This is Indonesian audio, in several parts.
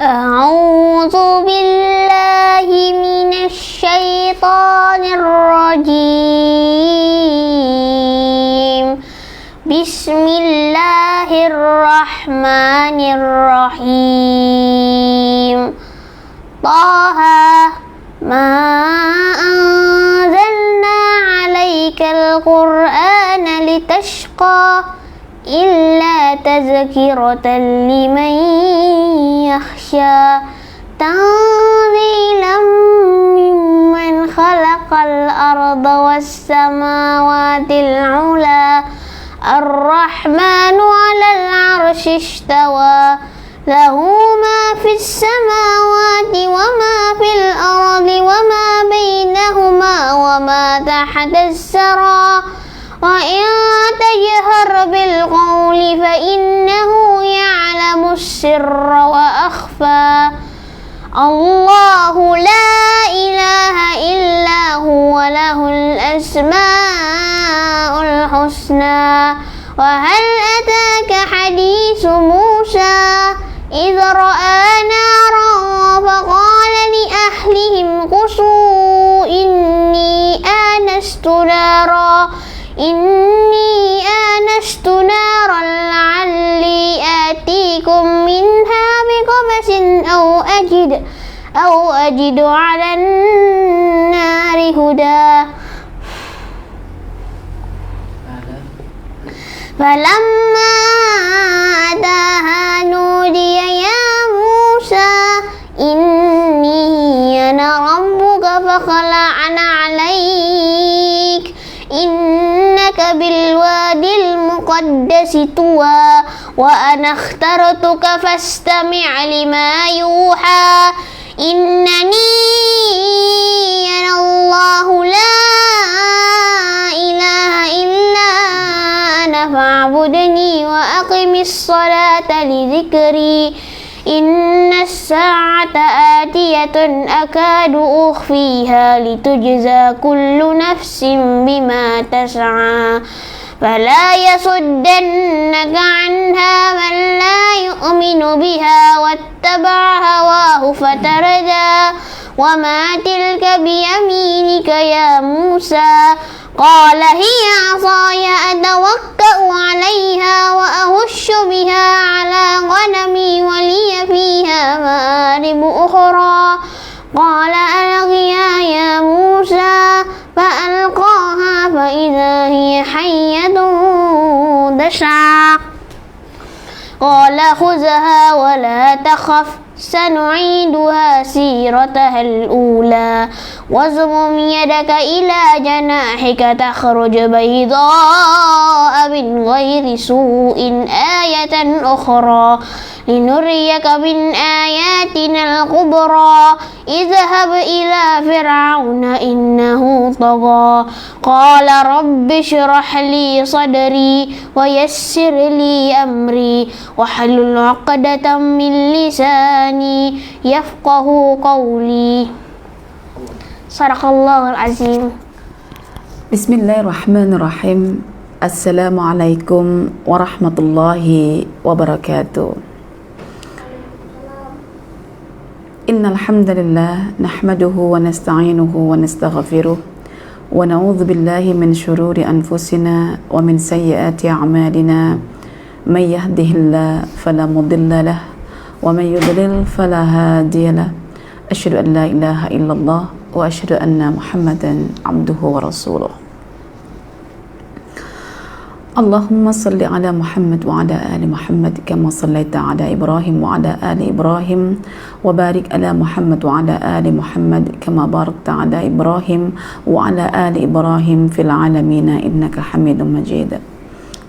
أعوذ بالله من الشيطان الرجيم. بسم الله الرحمن الرحيم. طه ما أنزلنا عليك القرآن لتشقى إلا تذكرة لمن يخشى تنزيلا ممن خلق الأرض والسماوات العلى الرحمن على العرش استوى له ما في السماوات وما في الأرض وما بينهما وما تحت الثرى وإن تجهر بالقول فإنه يعلم السر وأخفى الله لا إله إلا هو له الأسماء الحسنى وهل أتاك حديث موسى إذ رأى نارا فقال لأهلهم كثوا إني آنست نارا لعلي آتيكم منها بقبس أو أجد على النار هدى فلما أتاها نودي يا موسى إني أنا ربك فاخلع عليك إنك بالوادي المقدس طوى وأنا اخترتك فاستمع لما يوحى إنني أنا الله لا إله إلا أنا فاعبدني وأقم الصلاة لذكري إن الساعة آتية أكاد أخفيها لتجزى كل نفس بما تسعى فلا يصدنك عنها من لا يؤمن بها واتبع هواه فتردى وما تلك بيمينك يا موسى قال هي عصاي أتوكأ عليها وأهش بها على غنمي ولي فيها مآرب أخرى قال ألقيها يا موسى فألقاها فإذا هي حية تسعى قال خذها ولا تخف سنعيدها سيرتها الأولى واضمم يدك إلى جناحك تخرج بيضاء من غير سوء آية أخرى لنريك من آياتنا الكبرى اذهب إلى فرعون إنه طغى قال رب اشرح لي صدري ويسر لي أمري واحلل عقدة من لساني يفقه قولي صدق الله العظيم. Bismillahirrahmanirrahim. Assalamualaikum warahmatullahi wabarakatuh. Innal hamdalillah nahmaduhu wa nasta'inuhu wa nastaghfiruh wa na'udzu billahi min shururi anfusina wa min sayyiati a'malina may yahdihillahu fala mudilla lahu wa may yudlil fala hadiya lahu asyhadu an la ilaha illallah wa asyhadu anna Muhammadan abduhu wa rasuluh. Allahumma salli ala Muhammad wa ala ali Muhammad kama sallaita ala Ibrahim wa ala ali Ibrahim wa barik ala Muhammad wa ala ali Muhammad kama barakta ala Ibrahim wa ala ali Ibrahim fil alamin innaka Hamidum Majid.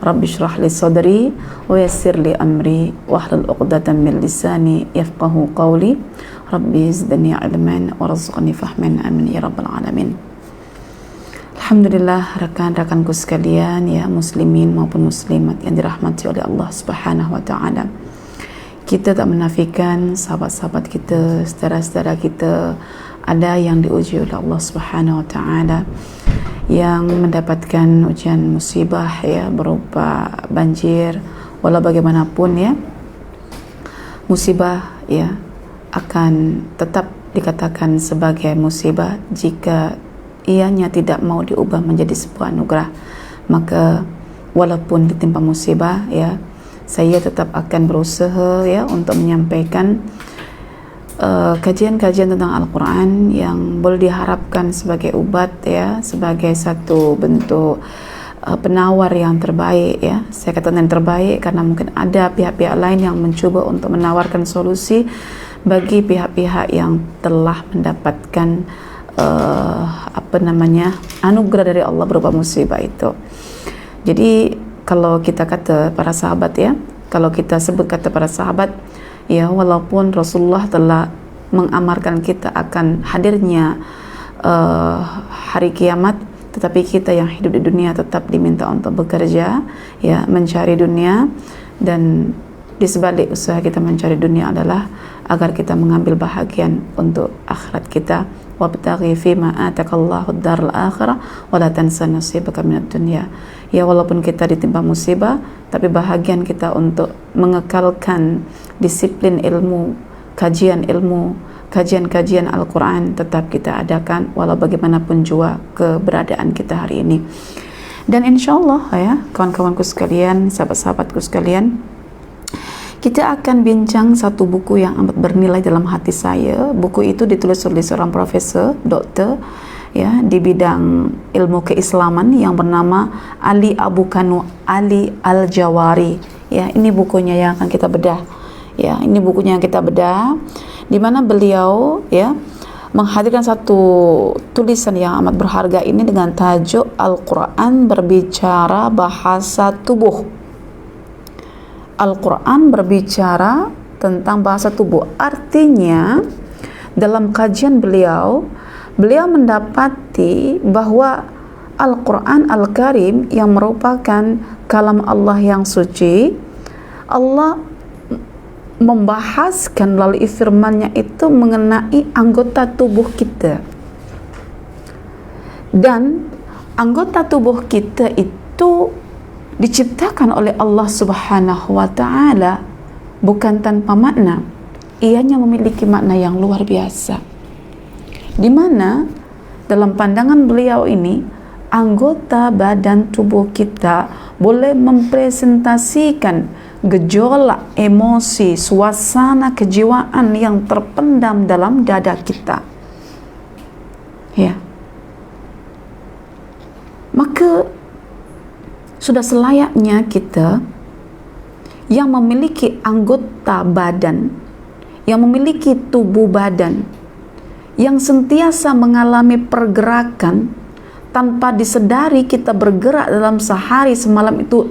Rabbi shrah li sadri wa yassir li amri wahlul 'uqdatam min lisani yafqahu qawli. Rabbi zidni ilman warzuqni fahman amin ya rabbal alamin. Alhamdulillah, rekan-rekanku sekalian, ya muslimin maupun muslimat yang dirahmati oleh Allah Subhanahu wa taala. Kita tak menafikan sahabat-sahabat kita, saudara-saudara kita ada yang diuji oleh Allah Subhanahu wa taala, yang mendapatkan ujian musibah ya berupa banjir. Walau bagaimanapun ya musibah ya akan tetap dikatakan sebagai musibah jika ianya tidak mau diubah menjadi sebuah anugerah. Maka walaupun ditimpa musibah, ya, saya tetap akan berusaha, ya, untuk menyampaikan kajian-kajian tentang Al-Quran yang boleh diharapkan sebagai ubat, ya, sebagai satu bentuk penawar yang terbaik, ya. Saya katakan yang terbaik karena mungkin ada pihak-pihak lain yang mencuba untuk menawarkan solusi bagi pihak-pihak yang telah mendapatkan anugerah dari Allah berupa musibah itu. Jadi kalau kita kata para sahabat, ya, kalau kita sebut kata para sahabat, ya, walaupun Rasulullah telah mengamarkan kita akan hadirnya hari kiamat, tetapi kita yang hidup di dunia tetap diminta untuk bekerja, ya, mencari dunia. Dan di sebalik usaha kita mencari dunia adalah agar kita mengambil bahagian untuk akhirat kita. Wabtaghi fima atakallahu ad-daral akhirah wa la tansa nasibaka minad dunya. Ya, walaupun kita ditimpa musibah, tapi bahagian kita untuk mengekalkan disiplin ilmu, kajian ilmu, kajian-kajian Al-Quran tetap kita adakan walau bagaimanapun jua keberadaan kita hari ini. Dan insyaallah, ya, kawan-kawanku sekalian, sahabat-sahabatku sekalian, kita akan bincang satu buku yang amat bernilai dalam hati saya. Buku itu ditulis oleh seorang profesor, doktor, ya, di bidang ilmu keislaman yang bernama Ali Abu Kanu Ali Al-Jawari. Ya, ini bukunya yang akan kita bedah. Ya, ini bukunya yang kita bedah, di mana beliau, ya, menghadirkan satu tulisan yang amat berharga ini dengan tajuk Al-Quran berbicara bahasa tubuh. Al-Quran berbicara tentang bahasa tubuh. Artinya dalam kajian beliau mendapati bahwa Al-Quran Al-Karim yang merupakan kalam Allah yang suci, Allah membahaskan melalui firman-Nya itu mengenai anggota tubuh kita. Dan anggota tubuh kita itu diciptakan oleh Allah Subhanahu wa ta'ala bukan tanpa makna. Ianya memiliki makna yang luar biasa, di mana dalam pandangan beliau ini anggota badan tubuh kita boleh mempresentasikan gejolak emosi, suasana kejiwaan yang terpendam dalam dada kita, ya. Maka sudah selayaknya kita yang memiliki anggota badan, yang memiliki tubuh badan, yang sentiasa mengalami pergerakan tanpa disedari kita bergerak dalam sehari semalam itu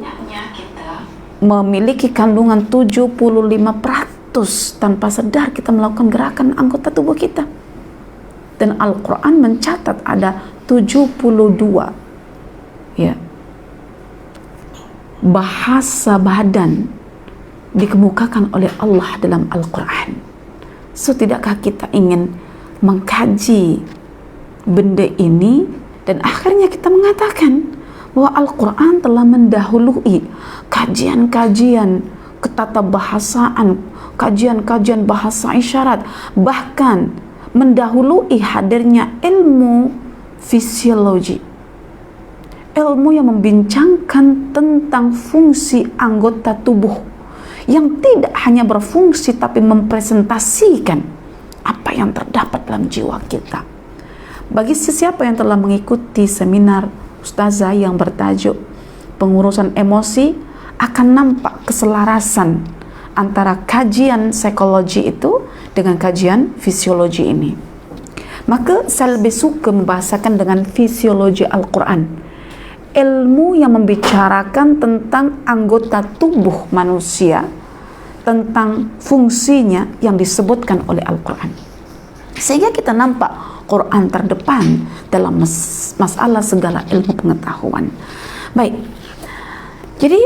memiliki kandungan 75% tanpa sadar kita melakukan gerakan anggota tubuh kita. Dan Al-Quran mencatat ada 72, ya, bahasa badan dikemukakan oleh Allah dalam Al-Quran. So, tidakkah kita ingin mengkaji benda ini, dan akhirnya kita mengatakan bahwa Al-Quran telah mendahului kajian-kajian ketatabahasaan, kajian-kajian bahasa isyarat, bahkan mendahului hadirnya ilmu fisiologi, ilmu yang membincangkan tentang fungsi anggota tubuh yang tidak hanya berfungsi tapi mempresentasikan apa yang terdapat dalam jiwa kita. Bagi sesiapa yang telah mengikuti seminar Ustazah yang bertajuk pengurusan emosi, akan nampak keselarasan antara kajian psikologi itu dengan kajian fisiologi ini. Maka saya lebih suka membahasakan dengan fisiologi Al-Quran, ilmu yang membicarakan tentang anggota tubuh manusia, tentang fungsinya yang disebutkan oleh Al-Quran, sehingga kita nampak Quran terdepan dalam masalah segala ilmu pengetahuan. Baik, jadi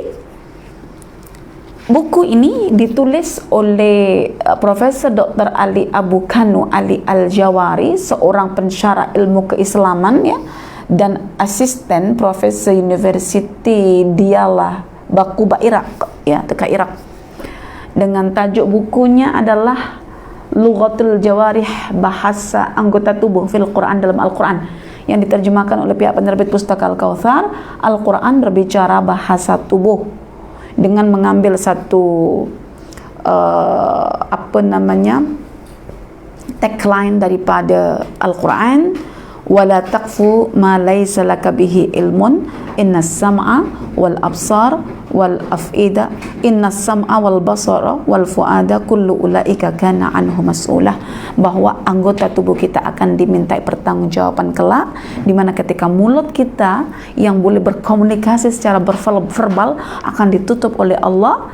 buku ini ditulis oleh Profesor Dr. Ali Abu Kanu Ali Al-Jawari, seorang pensyarah ilmu keislaman, ya, dan asisten profesor Universiti Diyala Bakuba Irak, ya, dekat Irak. Dengan tajuk bukunya adalah lughatul jawarih, bahasa anggota tubuh fil Quran, dalam Al-Quran, yang diterjemahkan oleh pihak penerbit Pustaka Al-Kautsar. Al-Quran berbicara bahasa tubuh dengan mengambil satu tagline daripada Al-Quran, wala taqfu ma laysa laka bihi ilmun innas sam'a wal absar wal af'ida innas sam'a wal basara wal fuada kullu ulaika kana anhu mas'ulah, bahwa anggota tubuh kita akan dimintai pertanggungjawaban kelak, di mana ketika mulut kita yang boleh berkomunikasi secara verbal akan ditutup oleh Allah,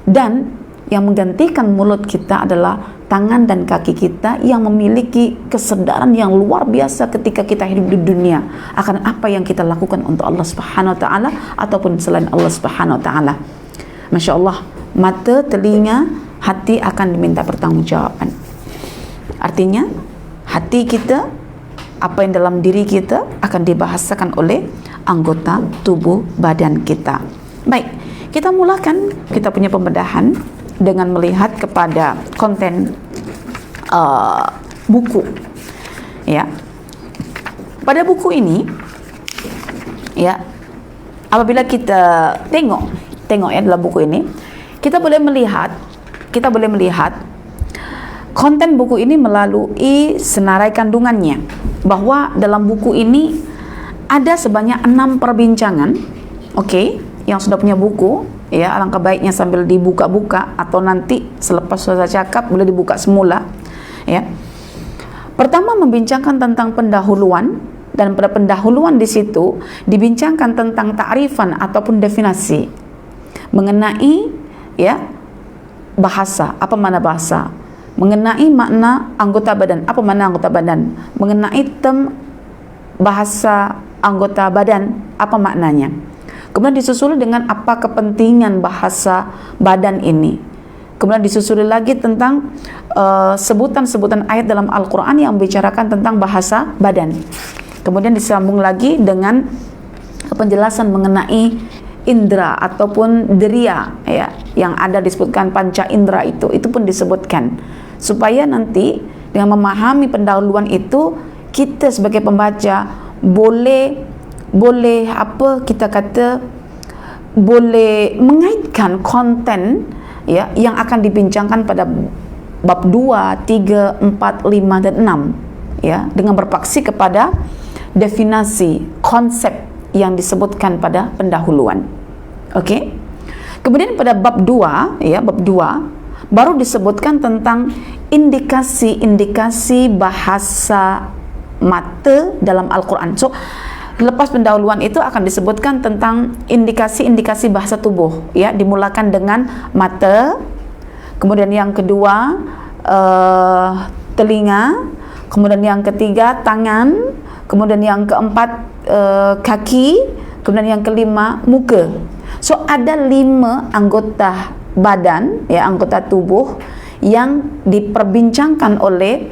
dan yang menggantikan mulut kita adalah tangan dan kaki kita yang memiliki kesadaran yang luar biasa ketika kita hidup di dunia akan apa yang kita lakukan untuk Allah Subhanahu wa taala ataupun selain Allah Subhanahu wa taala. Masya Allah, mata, telinga, hati akan diminta pertanggungjawaban. Artinya hati kita, apa yang dalam diri kita akan dibahasakan oleh anggota tubuh badan kita. Baik, kita mulakan kita punya pembedahan dengan melihat kepada konten buku. Ya, pada buku ini, ya, apabila kita tengok ya dalam buku ini, kita boleh melihat konten buku ini melalui senarai kandungannya, bahwa dalam buku ini ada sebanyak 6 perbincangan. Yang sudah punya buku, ya, alangkah baiknya sambil dibuka-buka atau nanti selepas saya cakap boleh dibuka semula, ya. Pertama membincangkan tentang pendahuluan, dan pada pendahuluan di situ dibincangkan tentang ta'rifan ataupun definisi mengenai, ya, bahasa, apa makna bahasa, mengenai makna anggota badan, apa makna anggota badan, mengenai term bahasa anggota badan, apa maknanya. Kemudian disusul dengan apa kepentingan bahasa badan ini. Kemudian disusuli lagi tentang sebutan-sebutan ayat dalam Al-Quran yang membicarakan tentang bahasa badan. Kemudian disambung lagi dengan penjelasan mengenai indra ataupun deriya, ya, yang ada disebutkan panca indra itu pun disebutkan, supaya nanti dengan memahami pendahuluan itu kita sebagai pembaca boleh boleh mengaitkan konten, ya, yang akan dibincangkan pada bab 2, 3, 4, 5 dan 6, ya, dengan berpaksi kepada definisi konsep yang disebutkan pada pendahuluan. Kemudian pada bab 2, ya, bab 2 baru disebutkan tentang indikasi-indikasi bahasa mata dalam Al-Quran. So, lepas pendahuluan itu akan disebutkan tentang indikasi-indikasi bahasa tubuh, ya, dimulakan dengan mata, kemudian yang kedua telinga, kemudian yang ketiga tangan, kemudian yang keempat kaki, kemudian yang kelima muka. So ada 5 anggota badan, ya, anggota tubuh yang diperbincangkan oleh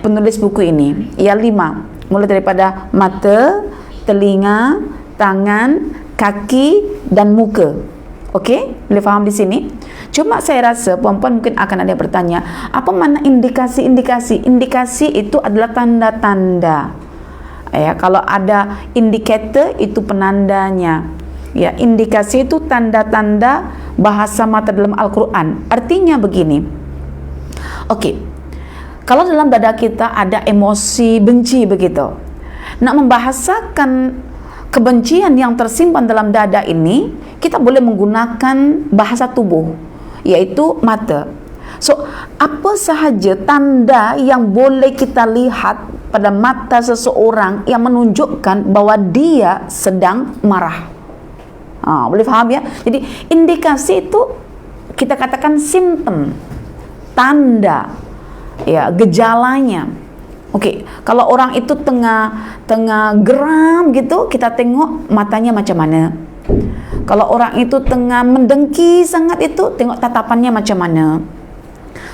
penulis buku ini, ya, 5. Mulai daripada mata, telinga, tangan, kaki dan muka. Boleh faham di sini? Cuma saya rasa puan-puan mungkin akan ada yang bertanya, apa makna indikasi-indikasi? Indikasi itu adalah tanda-tanda. Ya, kalau ada indikator itu penandanya. Ya, indikasi itu tanda-tanda bahasa mata dalam Al-Quran. Artinya begini. Kalau dalam dada kita ada emosi benci begitu, nak membahasakan kebencian yang tersimpan dalam dada ini, kita boleh menggunakan bahasa tubuh, yaitu mata. So, apa sahaja tanda yang boleh kita lihat pada mata seseorang yang menunjukkan bahwa dia sedang marah. Boleh faham, ya? Jadi indikasi itu kita katakan simptom, tanda, ya, gejalanya. Kalau orang itu tengah geram gitu, kita tengok matanya macam mana. Kalau orang itu tengah mendengki sangat itu, tengok tatapannya macam mana.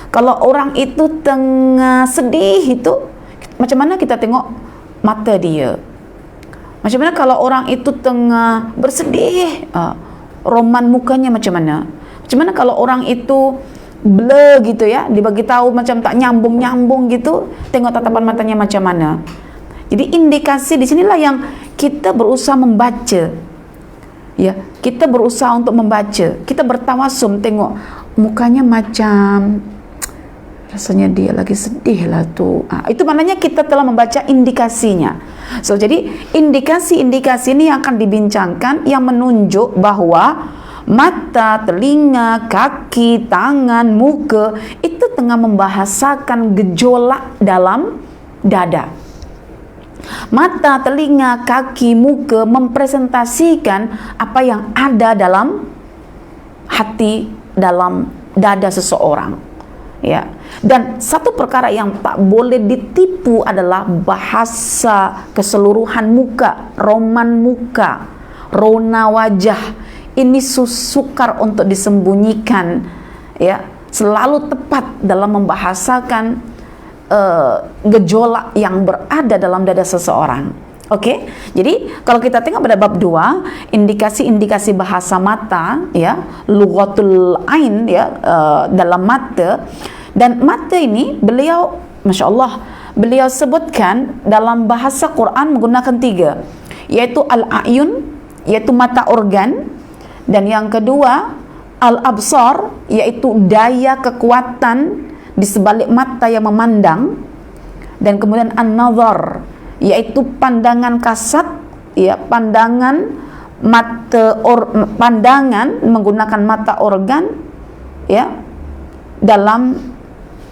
Kalau orang itu tengah sedih itu, macam mana kita tengok mata dia. Macam mana kalau orang itu tengah bersedih, roman mukanya macam mana. Macam mana kalau orang itu blur gitu ya, dibagi tahu macam tak nyambung gitu, tengok tatapan matanya macam mana. Jadi indikasi di sinilah yang kita berusaha membaca. Ya, kita berusaha untuk membaca. Kita bertawasum, tengok mukanya macam rasanya dia lagi sedih lah tu. Itu maknanya kita telah membaca indikasinya. So, jadi indikasi-indikasi ini yang akan dibincangkan, yang menunjuk bahwa mata, telinga, kaki, tangan, muka itu tengah membahasakan gejolak dalam dada. Mata, telinga, kaki, muka mempresentasikan apa yang ada dalam hati, dalam dada seseorang. Ya. Dan satu perkara yang tak boleh ditipu adalah bahasa keseluruhan muka, roman muka, rona wajah. Ini sukar untuk disembunyikan, ya, selalu tepat dalam membahasakan gejolak yang berada dalam dada seseorang. Oke, jadi kalau kita tengok pada bab 2, indikasi-indikasi bahasa mata, ya, lughatul ain, ya, dalam mata. Dan mata ini beliau, Masya Allah, beliau sebutkan dalam bahasa Quran menggunakan 3, yaitu al-ayun, yaitu mata organ. Dan yang kedua, al-absar, yaitu daya kekuatan di sebalik mata yang memandang. Dan kemudian an-nazar, yaitu pandangan kasat, ya, pandangan pandangan menggunakan mata organ, ya, dalam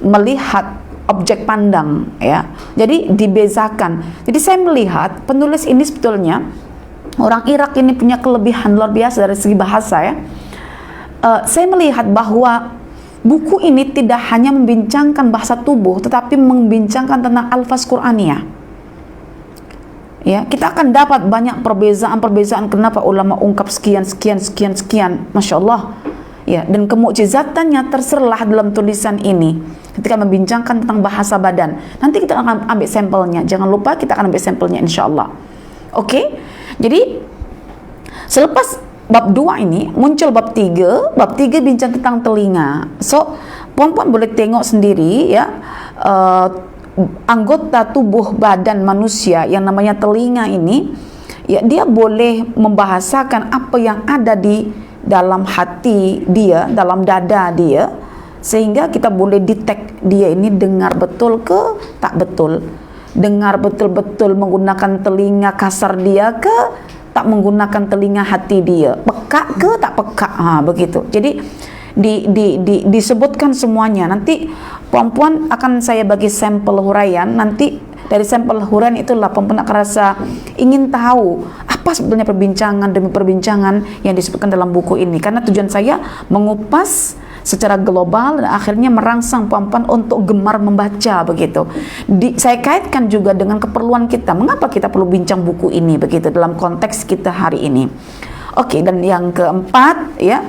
melihat objek pandang, ya. Jadi dibezakan. Jadi saya melihat penulis ini sebetulnya orang Irak ini punya kelebihan luar biasa dari segi bahasa, ya. Saya melihat bahwa buku ini tidak hanya membincangkan bahasa tubuh, tetapi membincangkan tentang alfaz Qur'aniyah. Ya, kita akan dapat banyak perbezaan-perbezaan kenapa ulama ungkap sekian, Masya Allah. Ya, dan kemukjizatannya terserlah dalam tulisan ini ketika membincangkan tentang bahasa badan. Nanti kita akan ambil sampelnya. Jangan lupa kita akan ambil sampelnya, insya Allah. Oke? Jadi selepas bab 2 ini muncul bab 3. Bab 3 bincang tentang telinga. So, puan-puan boleh tengok sendiri, ya, anggota tubuh badan manusia yang namanya telinga ini, ya, dia boleh membahasakan apa yang ada di dalam hati dia, dalam dada dia, sehingga kita boleh detect dia ini dengar betul ke tak betul, dengar betul-betul menggunakan telinga kasar dia ke tak menggunakan telinga hati dia, peka ke tak peka, begitu. Jadi disebutkan semuanya. Nanti puan-puan akan saya bagi sampel huraian. Nanti dari sampel huraian itulah puan-puan akan rasa ingin tahu apa sebetulnya perbincangan demi perbincangan yang disebutkan dalam buku ini, karena tujuan saya mengupas secara global dan akhirnya merangsang puan-puan untuk gemar membaca, begitu. Saya kaitkan juga dengan keperluan kita, mengapa kita perlu bincang buku ini, begitu, dalam konteks kita hari ini. Oke, dan yang keempat, ya,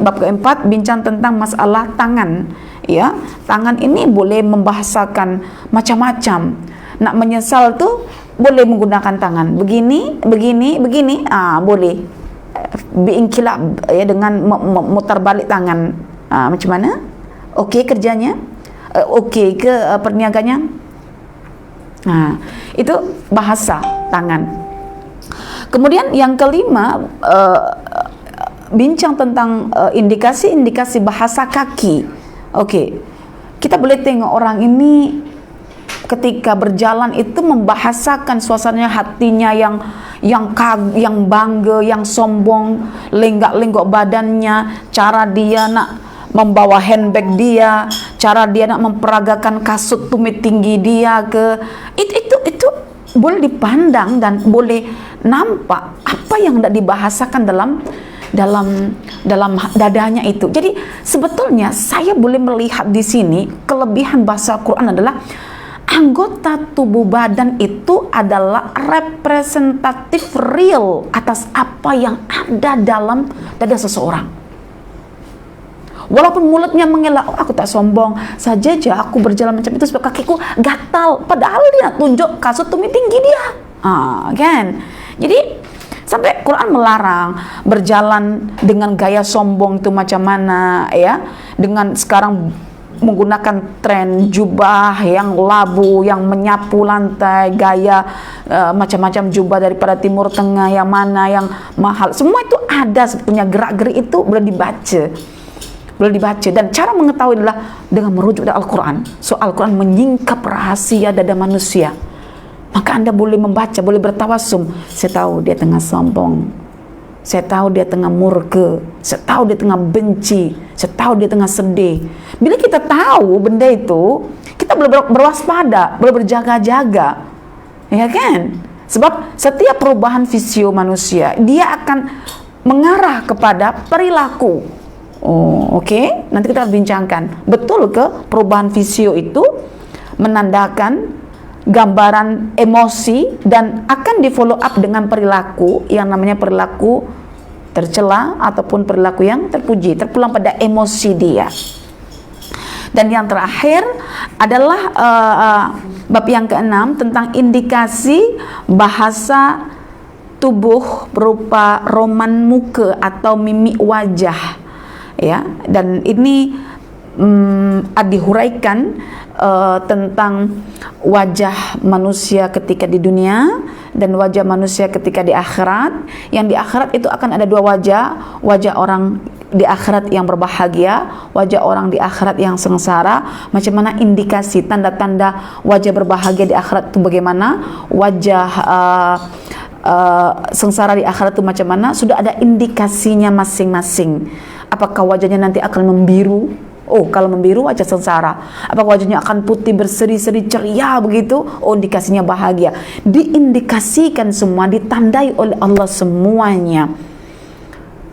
bab keempat bincang tentang masalah tangan, ya. Tangan ini boleh membahasakan macam-macam. Nak menyesal tuh boleh menggunakan tangan, begini, boleh biinkilab, ya, dengan memutar balik tangan, macam mana? Okey kerjanya, okey ke perniagannya. Itu bahasa tangan. Kemudian yang kelima, bincang tentang indikasi-indikasi bahasa kaki. Okey, kita boleh tengok orang ini ketika berjalan itu membahasakan suasananya, hatinya yang bangga, yang sombong, lenggak-lenggok badannya, cara dia nak membawa handbag dia, cara dia nak memperagakan kasut tumit tinggi dia ke, itu boleh dipandang dan boleh nampak apa yang hendak dibahasakan dalam dadanya itu. Jadi sebetulnya saya boleh melihat di sini kelebihan bahasa Quran adalah anggota tubuh badan itu adalah representatif real atas apa yang ada dalam dada seseorang. Walaupun mulutnya mengelak, aku tak sombong saja aku berjalan macam itu sebab kakiku gatal, padahal dia tunjuk kasut tumit tinggi dia, kan? Jadi Sampai Quran melarang berjalan dengan gaya sombong itu macam mana, ya. Dengan sekarang menggunakan tren jubah yang labu, yang menyapu lantai, gaya macam-macam jubah daripada Timur Tengah, yang mana yang mahal. Semua itu ada sebetulnya, gerak-gerik itu boleh dibaca. Dan cara mengetahui adalah dengan merujuk pada Al-Quran. So Al-Quran menyingkap rahasia dada manusia. Maka Anda boleh membaca, boleh bertawasum. Saya tahu dia tengah sombong, saya tahu dia tengah murka, saya tahu dia tengah benci, saya tahu dia tengah sedih. Bila kita tahu benda itu, kita boleh berwaspada, boleh berjaga-jaga, ya kan? Sebab setiap perubahan fisio manusia, dia akan mengarah kepada perilaku. Oh, oke. Nanti kita bincangkan. Betul ke perubahan fisio itu menandakan gambaran emosi dan akan di follow up dengan perilaku yang namanya perilaku tercela ataupun perilaku yang terpuji, terpulang pada emosi dia. Dan yang terakhir adalah bab yang ke-6 tentang indikasi bahasa tubuh berupa roman muka atau mimik wajah, ya. Dan ini dihuraikan tentang wajah manusia ketika di dunia dan wajah manusia ketika di akhirat. Yang di akhirat itu akan ada dua wajah, wajah orang di akhirat yang berbahagia, wajah orang di akhirat yang sengsara. Macam mana indikasi tanda-tanda wajah berbahagia di akhirat itu bagaimana, wajah sengsara di akhirat itu macam mana, sudah ada indikasinya masing-masing. Apakah wajahnya nanti akan membiru? Oh, kalau membiru wajah sengsara. Apakah wajahnya akan putih berseri-seri ceria begitu? Oh, indikasinya bahagia. Diindikasikan semua, ditandai oleh Allah semuanya.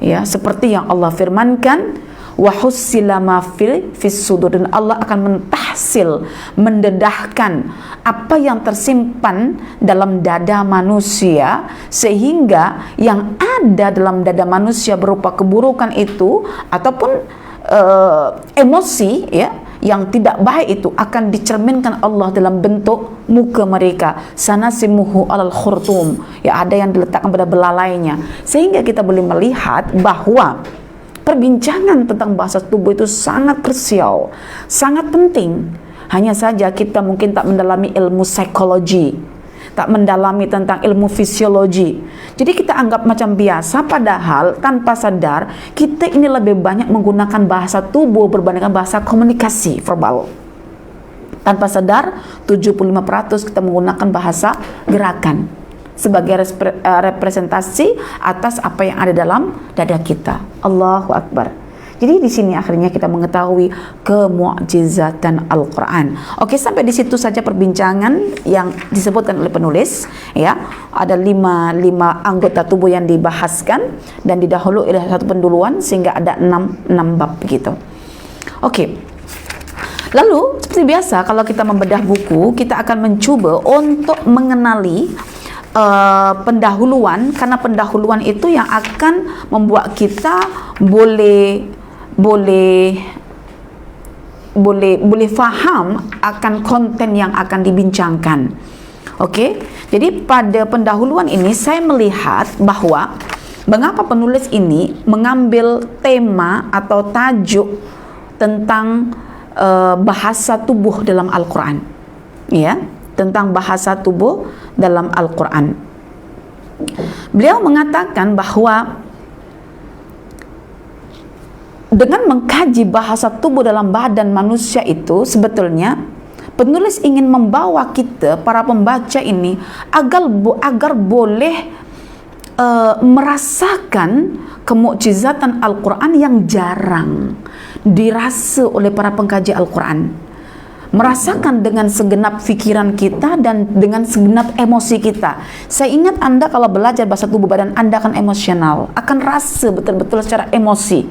Ya, seperti yang Allah firmankan, wa hussila ma fis sudur, dan Allah akan mentahsil, mendedahkan apa yang tersimpan dalam dada manusia, sehingga yang ada dalam dada manusia berupa keburukan itu ataupun emosi, ya, yang tidak baik itu akan dicerminkan Allah dalam bentuk muka mereka. Sanasimuhu alal khurtum, ya, ada yang diletakkan pada belalainya, sehingga kita boleh melihat bahwa perbincangan tentang bahasa tubuh itu sangat krusial, sangat penting. Hanya saja kita mungkin tak mendalami ilmu psikologi, tak mendalami tentang ilmu fisiologi. Jadi kita anggap macam biasa, padahal tanpa sadar kita ini lebih banyak menggunakan bahasa tubuh berbandingkan bahasa komunikasi verbal. Tanpa sadar 75% kita menggunakan bahasa gerakan sebagai representasi atas apa yang ada dalam dada kita. Allahu Akbar. Jadi di sini akhirnya kita mengetahui kemu'jizatan Al-Quran. Oke, sampai di situ saja perbincangan yang disebutkan oleh penulis. Ya, ada lima anggota tubuh yang dibahaskan dan didahului oleh satu penduluan sehingga ada 6 bab begitu. Oke. Lalu seperti biasa kalau kita membedah buku, kita akan mencoba untuk mengenali pendahuluan, karena pendahuluan itu yang akan membuat kita boleh faham akan konten yang akan dibincangkan. Oke, jadi pada pendahuluan ini saya melihat bahwa mengapa penulis ini mengambil tema atau tajuk tentang bahasa tubuh dalam Al-Quran, ya, tentang bahasa tubuh dalam Al-Quran. Beliau mengatakan bahwa dengan mengkaji bahasa tubuh dalam badan manusia itu, sebetulnya penulis ingin membawa kita, para pembaca ini, agar boleh merasakan kemukjizatan Al-Quran yang jarang dirasa oleh para pengkaji Al-Quran. Merasakan dengan segenap pikiran kita dan dengan segenap emosi kita. Saya ingat Anda kalau belajar bahasa tubuh badan Anda akan emosional, akan rasa betul-betul secara emosi,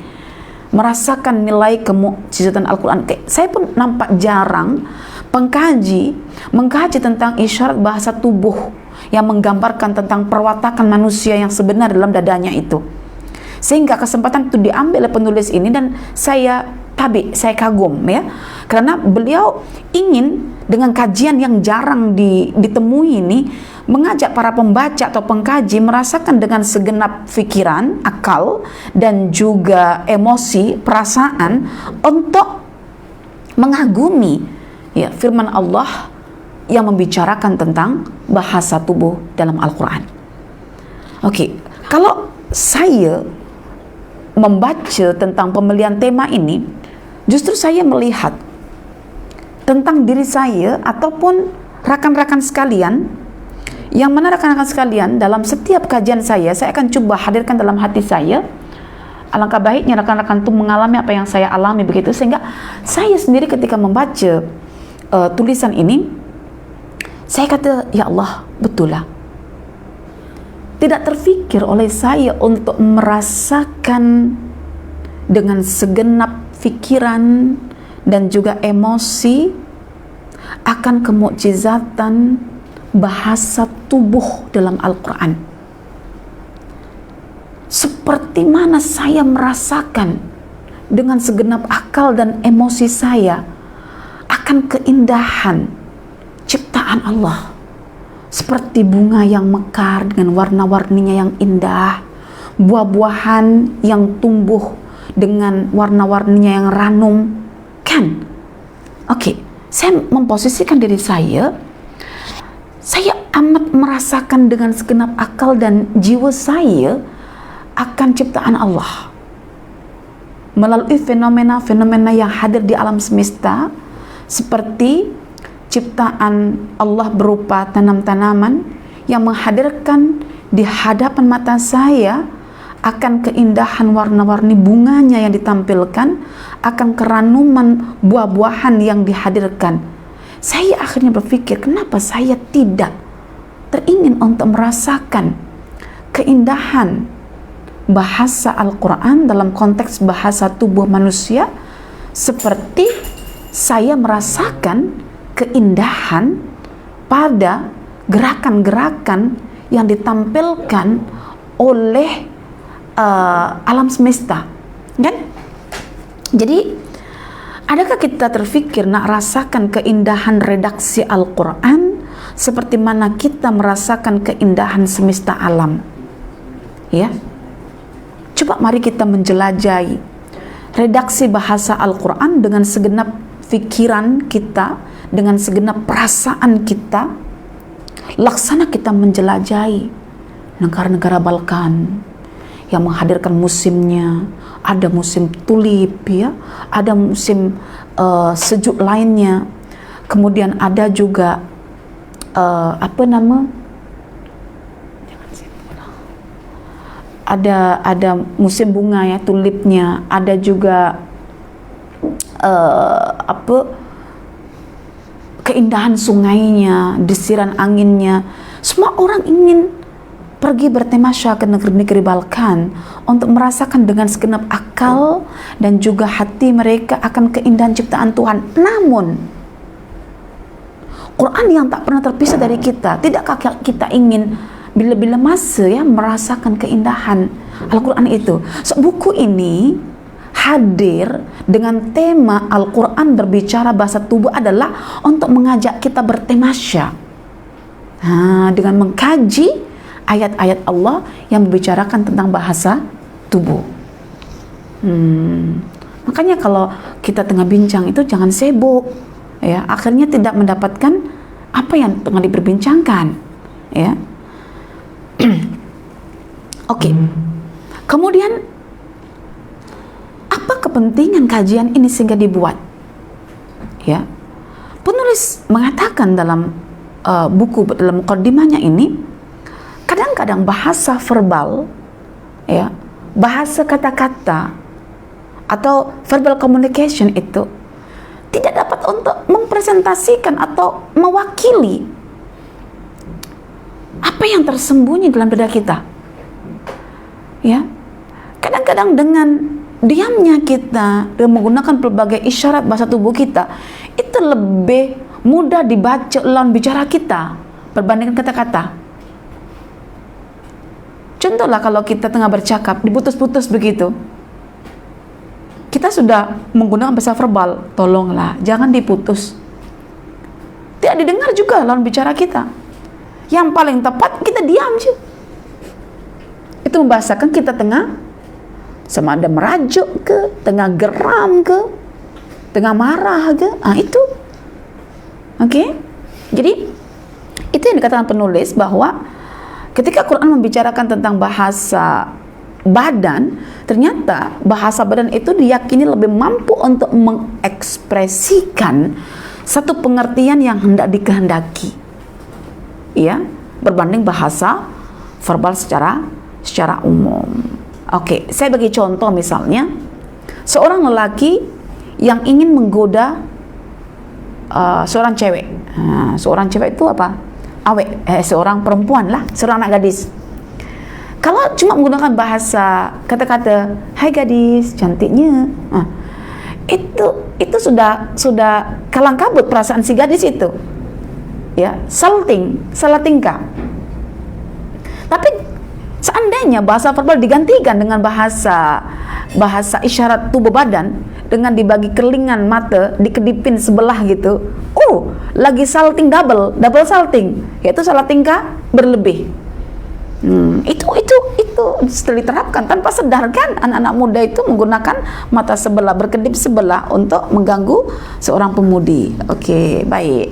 merasakan nilai kemukjizatan Al-Quran. Saya pun nampak jarang mengkaji tentang isyarat bahasa tubuh yang menggambarkan tentang perwatakan manusia yang sebenar dalam dadanya itu. Sehingga kesempatan itu diambil oleh penulis ini dan saya saya kagum ya, karena beliau ingin dengan kajian yang jarang ditemui ini mengajak para pembaca atau pengkaji merasakan dengan segenap pikiran, akal, dan juga emosi, perasaan untuk mengagumi ya firman Allah yang membicarakan tentang bahasa tubuh dalam Al-Quran. Oke, kalau saya membaca tentang pemilihan tema ini, justru saya melihat tentang diri saya ataupun rakan-rakan sekalian, yang mana rakan-rakan sekalian dalam setiap kajian saya akan coba hadirkan dalam hati saya. Alangkah baiknya rekan-rekan itu mengalami apa yang saya alami begitu, sehingga saya sendiri ketika membaca tulisan ini, saya kata, ya Allah, betul lah. Tidak terfikir oleh saya untuk merasakan dengan segenap pikiran dan juga emosi akan kemukjizatan bahasa tubuh dalam Al-Quran. Seperti mana saya merasakan dengan segenap akal dan emosi saya akan keindahan ciptaan Allah, seperti bunga yang mekar dengan warna-warninya yang indah, buah-buahan yang tumbuh dengan warna-warninya yang ranum, kan? Oke, saya memposisikan diri saya amat merasakan dengan segenap akal dan jiwa saya akan ciptaan Allah melalui fenomena-fenomena yang hadir di alam semesta, seperti ciptaan Allah berupa tanam-tanaman yang menghadirkan di hadapan mata saya akan keindahan warna-warni bunganya yang ditampilkan, akan keranuman buah-buahan yang dihadirkan. Saya akhirnya berpikir, kenapa saya tidak teringin untuk merasakan keindahan bahasa Al-Quran dalam konteks bahasa tubuh manusia, seperti saya merasakan keindahan pada gerakan-gerakan yang ditampilkan oleh alam semesta, kan? Jadi adakah kita terfikir nak rasakan keindahan redaksi Al-Quran seperti mana kita merasakan keindahan semesta alam? Ya, coba mari kita menjelajahi redaksi bahasa Al-Quran dengan segenap pikiran kita, dengan segenap perasaan kita. Laksana kita menjelajahi negara-negara Balkan yang menghadirkan musimnya, ada musim tulip ya, ada musim sejuk lainnya, kemudian ada juga ada musim bunga ya, tulipnya, ada juga keindahan sungainya, desiran anginnya. Semua orang ingin pergi bertemasya ke negeri-negeri Balkan untuk merasakan dengan segenap akal dan juga hati mereka akan keindahan ciptaan Tuhan. Namun Quran yang tak pernah terpisah dari kita, tidakkah kita ingin bila-bila masa ya merasakan keindahan Al-Quran itu? So, buku ini hadir dengan tema Al-Quran berbicara bahasa tubuh adalah untuk mengajak kita bertemasya dengan mengkaji ayat-ayat Allah yang membicarakan tentang bahasa tubuh. Makanya kalau kita tengah bincang itu jangan sibuk, ya, akhirnya tidak mendapatkan apa yang tengah diperbincangkan, ya. Oke. Kemudian apa kepentingan kajian ini sehingga dibuat? Ya, penulis mengatakan dalam buku, dalam mukaddimahnya ini, kadang-kadang bahasa verbal, ya, bahasa kata-kata atau verbal communication itu tidak dapat untuk mempresentasikan atau mewakili apa yang tersembunyi dalam dada kita. Ya, kadang-kadang dengan diamnya kita dan menggunakan berbagai isyarat bahasa tubuh kita, itu lebih mudah dibaca lawan bicara kita berbandingkan kata-kata. Contohlah kalau kita tengah bercakap, diputus-putus begitu. kita sudah menggunakan bahasa verbal, tolonglah jangan diputus. Tidak didengar juga lawan bicara kita. Yang paling tepat kita diam aja. Itu membahasakan kita tengah sama ada merajuk ke, tengah geram ke, tengah marah ke, itu. Oke? Jadi itu yang dikatakan penulis bahwa ketika Quran membicarakan tentang bahasa badan, ternyata bahasa badan itu diyakini lebih mampu untuk mengekspresikan satu pengertian yang hendak dikehendaki, ya, berbanding bahasa verbal secara umum. Oke, saya bagi contoh misalnya seorang lelaki yang ingin menggoda seorang cewek. Seorang cewek itu apa? Seorang perempuan lah, seorang anak gadis. Kalau cuma menggunakan bahasa kata-kata, hai gadis, cantiknya, itu sudah kalang kabut perasaan si gadis itu, ya, salah tingkah. Tapi seandainya bahasa verbal digantikan dengan bahasa isyarat tubuh badan, dengan dibagi kelingan mata, dikedipin sebelah gitu, lagi salting double salting, yaitu salah tingkah berlebih. Itu setelah diterapkan tanpa sadar kan, anak-anak muda itu menggunakan mata sebelah, berkedip sebelah untuk mengganggu seorang pemudi. Oke, baik.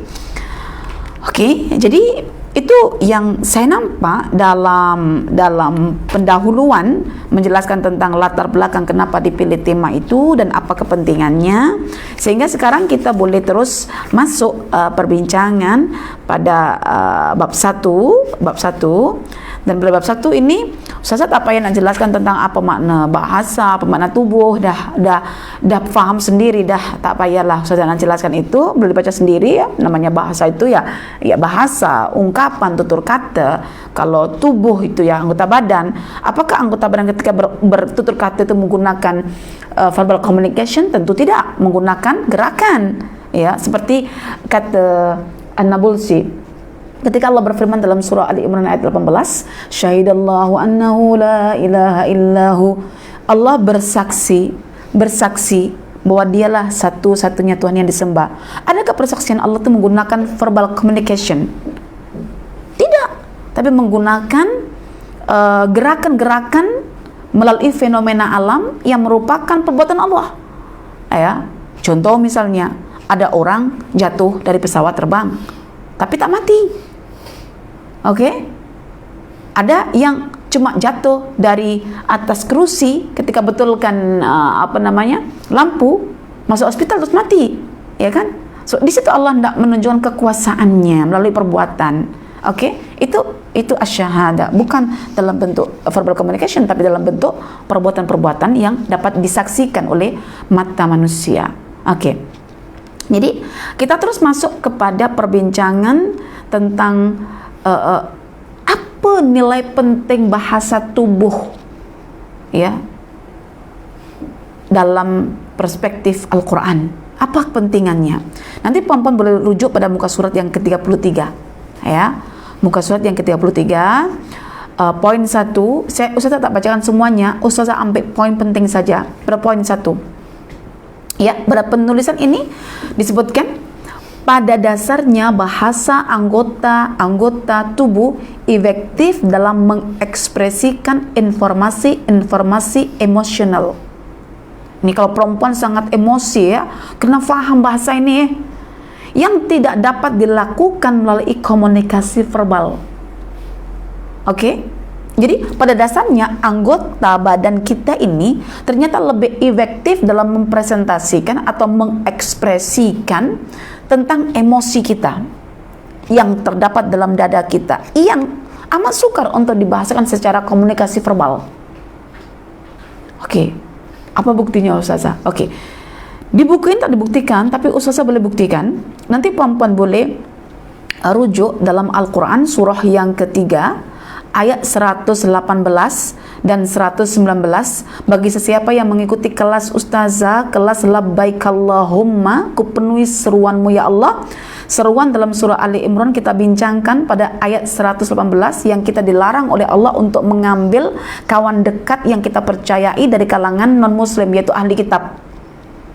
Oke, jadi itu yang saya nampak dalam pendahuluan menjelaskan tentang latar belakang kenapa dipilih tema itu dan apa kepentingannya, sehingga sekarang kita boleh terus masuk perbincangan pada bab 1. Dan pada bab 1 ini Ustaz apa yang nak jelaskan tentang apa makna bahasa, apa makna tubuh, dah faham sendiri, dah tak payahlah Ustaz nak jelaskan itu, boleh baca sendiri ya. Namanya bahasa itu ya bahasa, ungkapan, tutur kata. Kalau tubuh itu ya anggota badan. Apakah anggota badan ketika bertutur kata itu menggunakan verbal communication? Tentu tidak, menggunakan gerakan, ya, seperti kata An-Nabulsi ketika Allah berfirman dalam surah Ali Imran ayat 18, syahidallahu annahu la ilaha illahu, Allah bersaksi bahwa dialah satu-satunya Tuhan yang disembah. Adakah persaksian Allah itu menggunakan verbal communication? Tidak, tapi menggunakan gerakan-gerakan melalui fenomena alam yang merupakan perbuatan Allah. Ya, contoh misalnya ada orang jatuh dari pesawat terbang tapi tak mati. Oke? Ada yang cuma jatuh dari atas kerusi ketika betulkan lampu, masuk hospital terus mati, ya kan? So di situ Allah hendak menunjukkan kekuasaannya melalui perbuatan. Oke? Itu asyhada, bukan dalam bentuk verbal communication, tapi dalam bentuk perbuatan-perbuatan yang dapat disaksikan oleh mata manusia. Oke. Jadi kita terus masuk kepada perbincangan tentang apa nilai penting bahasa tubuh, ya, dalam perspektif Al-Quran. Apa kepentingannya? Nanti puan-puan boleh rujuk pada muka surat yang ke-33, ya, muka surat yang ke-33, poin 1. Ustazah tak bacakan semuanya, Ustazah ambil poin penting saja pada poin 1. Ya, pada penulisan ini disebutkan pada dasarnya bahasa anggota tubuh efektif dalam mengekspresikan informasi emosional. Ini kalau perempuan sangat emosi ya, kena faham bahasa ini yang tidak dapat dilakukan melalui komunikasi verbal. Oke? Jadi pada dasarnya anggota badan kita ini ternyata lebih efektif dalam mempresentasikan atau mengekspresikan tentang emosi kita yang terdapat dalam dada kita, yang amat sukar untuk dibahasakan secara komunikasi verbal. Oke, apa buktinya Ustazah? Oke, di buku ini tak dibuktikan, tapi Ustazah boleh buktikan. Nanti puan-puan boleh rujuk dalam Al-Quran surah yang ketiga ayat 118 dan 119. Bagi sesiapa yang mengikuti kelas Ustazah, kelas Labbaik Allahumma, kupenuhi seruanmu ya Allah. Seruan dalam surah Ali Imran kita bincangkan pada ayat 118 yang kita dilarang oleh Allah untuk mengambil kawan dekat yang kita percayai dari kalangan non-muslim, yaitu ahli kitab.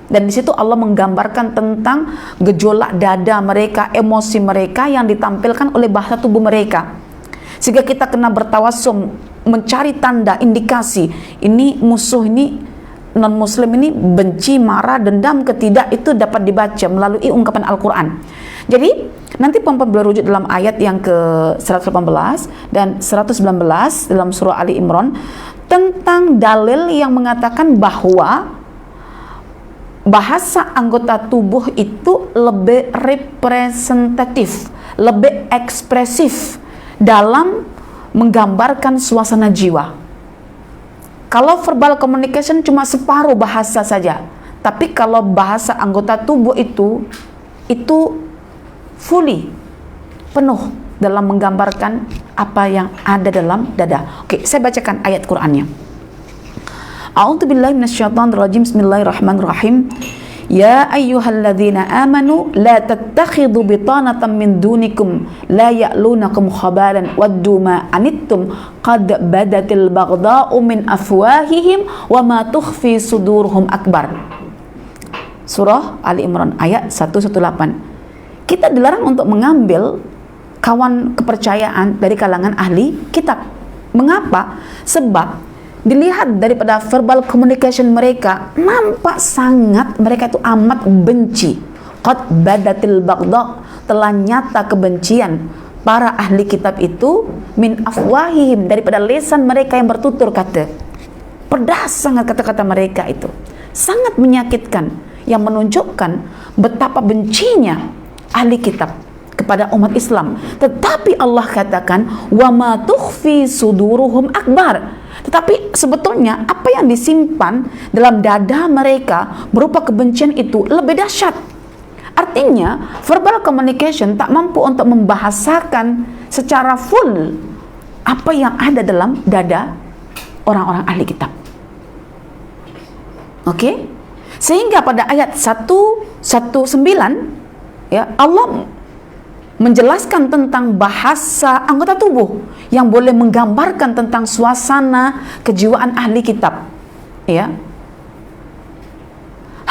Dan di situ Allah menggambarkan tentang gejolak dada mereka, emosi mereka yang ditampilkan oleh bahasa tubuh mereka. Sehingga kita kena bertawasum, mencari tanda, indikasi, ini musuh ini, non-muslim ini benci, marah, dendam, ketidak, itu dapat dibaca melalui ungkapan Al-Quran. Jadi, nanti Puan-Puan boleh rujuk dalam ayat yang ke 118 dan 119 dalam surah Ali Imran tentang dalil yang mengatakan bahwa bahasa anggota tubuh itu lebih representatif, lebih ekspresif dalam menggambarkan suasana jiwa. Kalau verbal communication cuma separuh bahasa saja, tapi kalau bahasa anggota tubuh itu fully, penuh dalam menggambarkan apa yang ada dalam dada. Oke, saya bacakan ayat Qur'annya. A'udzubillahi minasyaitonirrajim. Bismillahirrahmanirrahim. Ya ayyuhalladzina amanu la tattakhidhu bitanatan min dunikum la ya'lunakum khabalan waddu ma anittum qad badatil baghdha'u min afwahihim wa ma tukhfi sudurhum akbar. Surah Ali Imran ayat 118. Kita dilarang untuk mengambil kawan kepercayaan dari kalangan ahli kitab. Mengapa? Sebab dilihat daripada verbal communication mereka, nampak sangat mereka itu amat benci. Qad badatil baghdha, telah nyata kebencian para ahli kitab itu min afwahihim, daripada lisan mereka yang bertutur kata. Pedas sangat kata-kata mereka itu, sangat menyakitkan, yang menunjukkan betapa bencinya ahli kitab kepada umat Islam. Tetapi Allah katakan wa ma tukhfi suduruhum akbar. Tetapi sebetulnya apa yang disimpan dalam dada mereka berupa kebencian itu lebih dahsyat. Artinya verbal communication tak mampu untuk membahasakan secara full apa yang ada dalam dada orang-orang ahli kitab. Oke? Sehingga pada ayat 119 ya, Allah menjelaskan tentang bahasa anggota tubuh yang boleh menggambarkan tentang suasana kejiwaan ahli kitab. Ya.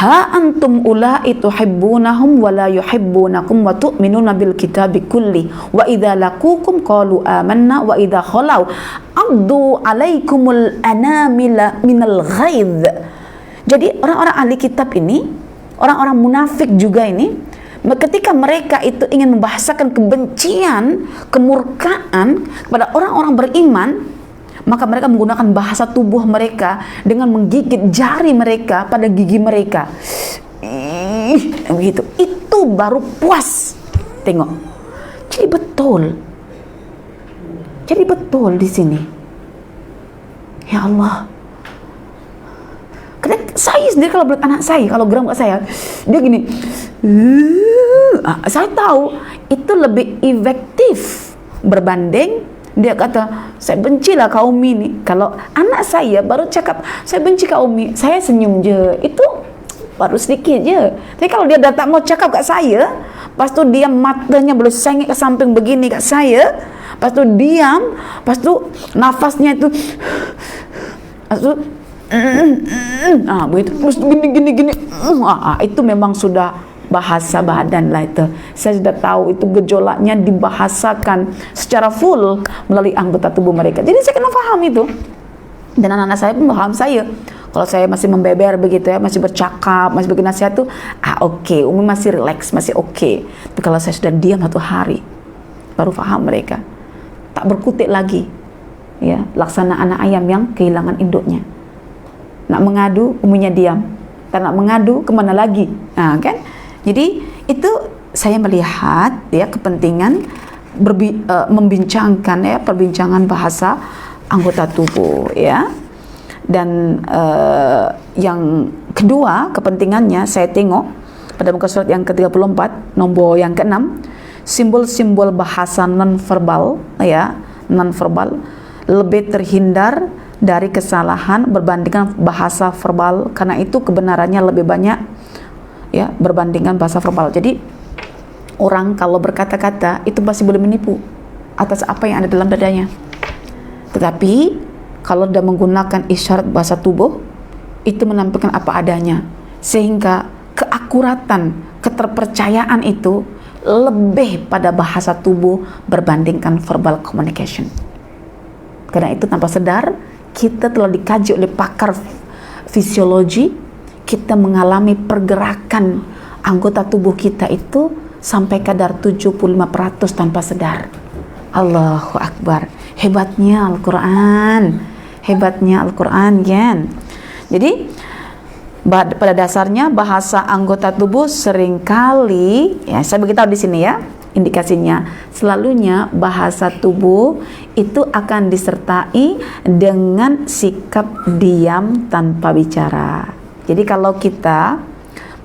Ha antum ulai tuhibbunahum wa la yuhibbunakum wa tu'minuna bil kitabi kulli wa idza laqukum qalu amanna wa idza khalau addu alaikumul anamila minal ghaidh. Jadi orang-orang ahli kitab ini, orang-orang munafik juga ini, ketika mereka itu ingin membahasakan kebencian, kemurkaan kepada orang-orang beriman, maka mereka menggunakan bahasa tubuh mereka dengan menggigit jari mereka pada gigi mereka. Begitu. Itu baru puas. Tengok. Jadi betul di sini. Ya Allah. Karena saya sendiri kalau berat anak saya, kalau geram ke saya, dia gini. Saya tahu itu lebih efektif berbanding dia kata saya bencilah kaum ini. Kalau anak saya baru cakap saya benci kaum ini, saya senyum je, itu baru sedikit je. Tapi kalau dia datang mau cakap kat saya, lepas tu dia matanya boleh sengit ke samping begini kat saya, lepas tu diam, lepas tu nafasnya itu, lepas tu begitu, terus gini, itu memang sudah bahasa badan lah itu. Saya sudah tahu itu gejolaknya dibahasakan secara full melalui anggota tubuh mereka. Jadi saya kena faham itu. Dan anak-anak saya pun paham saya. Kalau saya masih membeber begitu ya, masih bercakap, masih bagi nasihat tuh, okey, Umi masih relax, masih okey. Tapi kalau saya sudah diam satu hari, baru faham mereka. Tak berkutik lagi. Ya, laksana anak ayam yang kehilangan induknya. Nak mengadu, uminya diam. Tak nak mengadu, kemana lagi? Kan? Jadi itu saya melihat ya kepentingan membincangkan ya perbincangan bahasa anggota tubuh ya. Dan yang kedua kepentingannya saya tengok pada muka surat yang ke-34 nombor yang ke-6, simbol-simbol bahasa non-verbal ya, non-verbal lebih terhindar dari kesalahan berbandingkan bahasa verbal, karena itu kebenarannya lebih banyak ya berbandingkan bahasa verbal. Jadi orang kalau berkata-kata itu masih boleh menipu atas apa yang ada dalam dadanya. Tetapi kalau dia menggunakan isyarat bahasa tubuh, itu menampilkan apa adanya, Sehingga keakuratan, keterpercayaan itu lebih pada bahasa tubuh berbandingkan verbal communication. Karena itu tanpa sadar kita telah dikaji oleh pakar fisiologi, kita mengalami pergerakan anggota tubuh kita itu sampai kadar 75% tanpa sadar. Allahu Akbar. Hebatnya Al-Quran. Hebatnya Al-Quran, kan? Jadi pada dasarnya bahasa anggota tubuh seringkali, ya saya beritahu di sini ya, indikasinya selalunya bahasa tubuh itu akan disertai dengan sikap diam tanpa bicara. Jadi kalau kita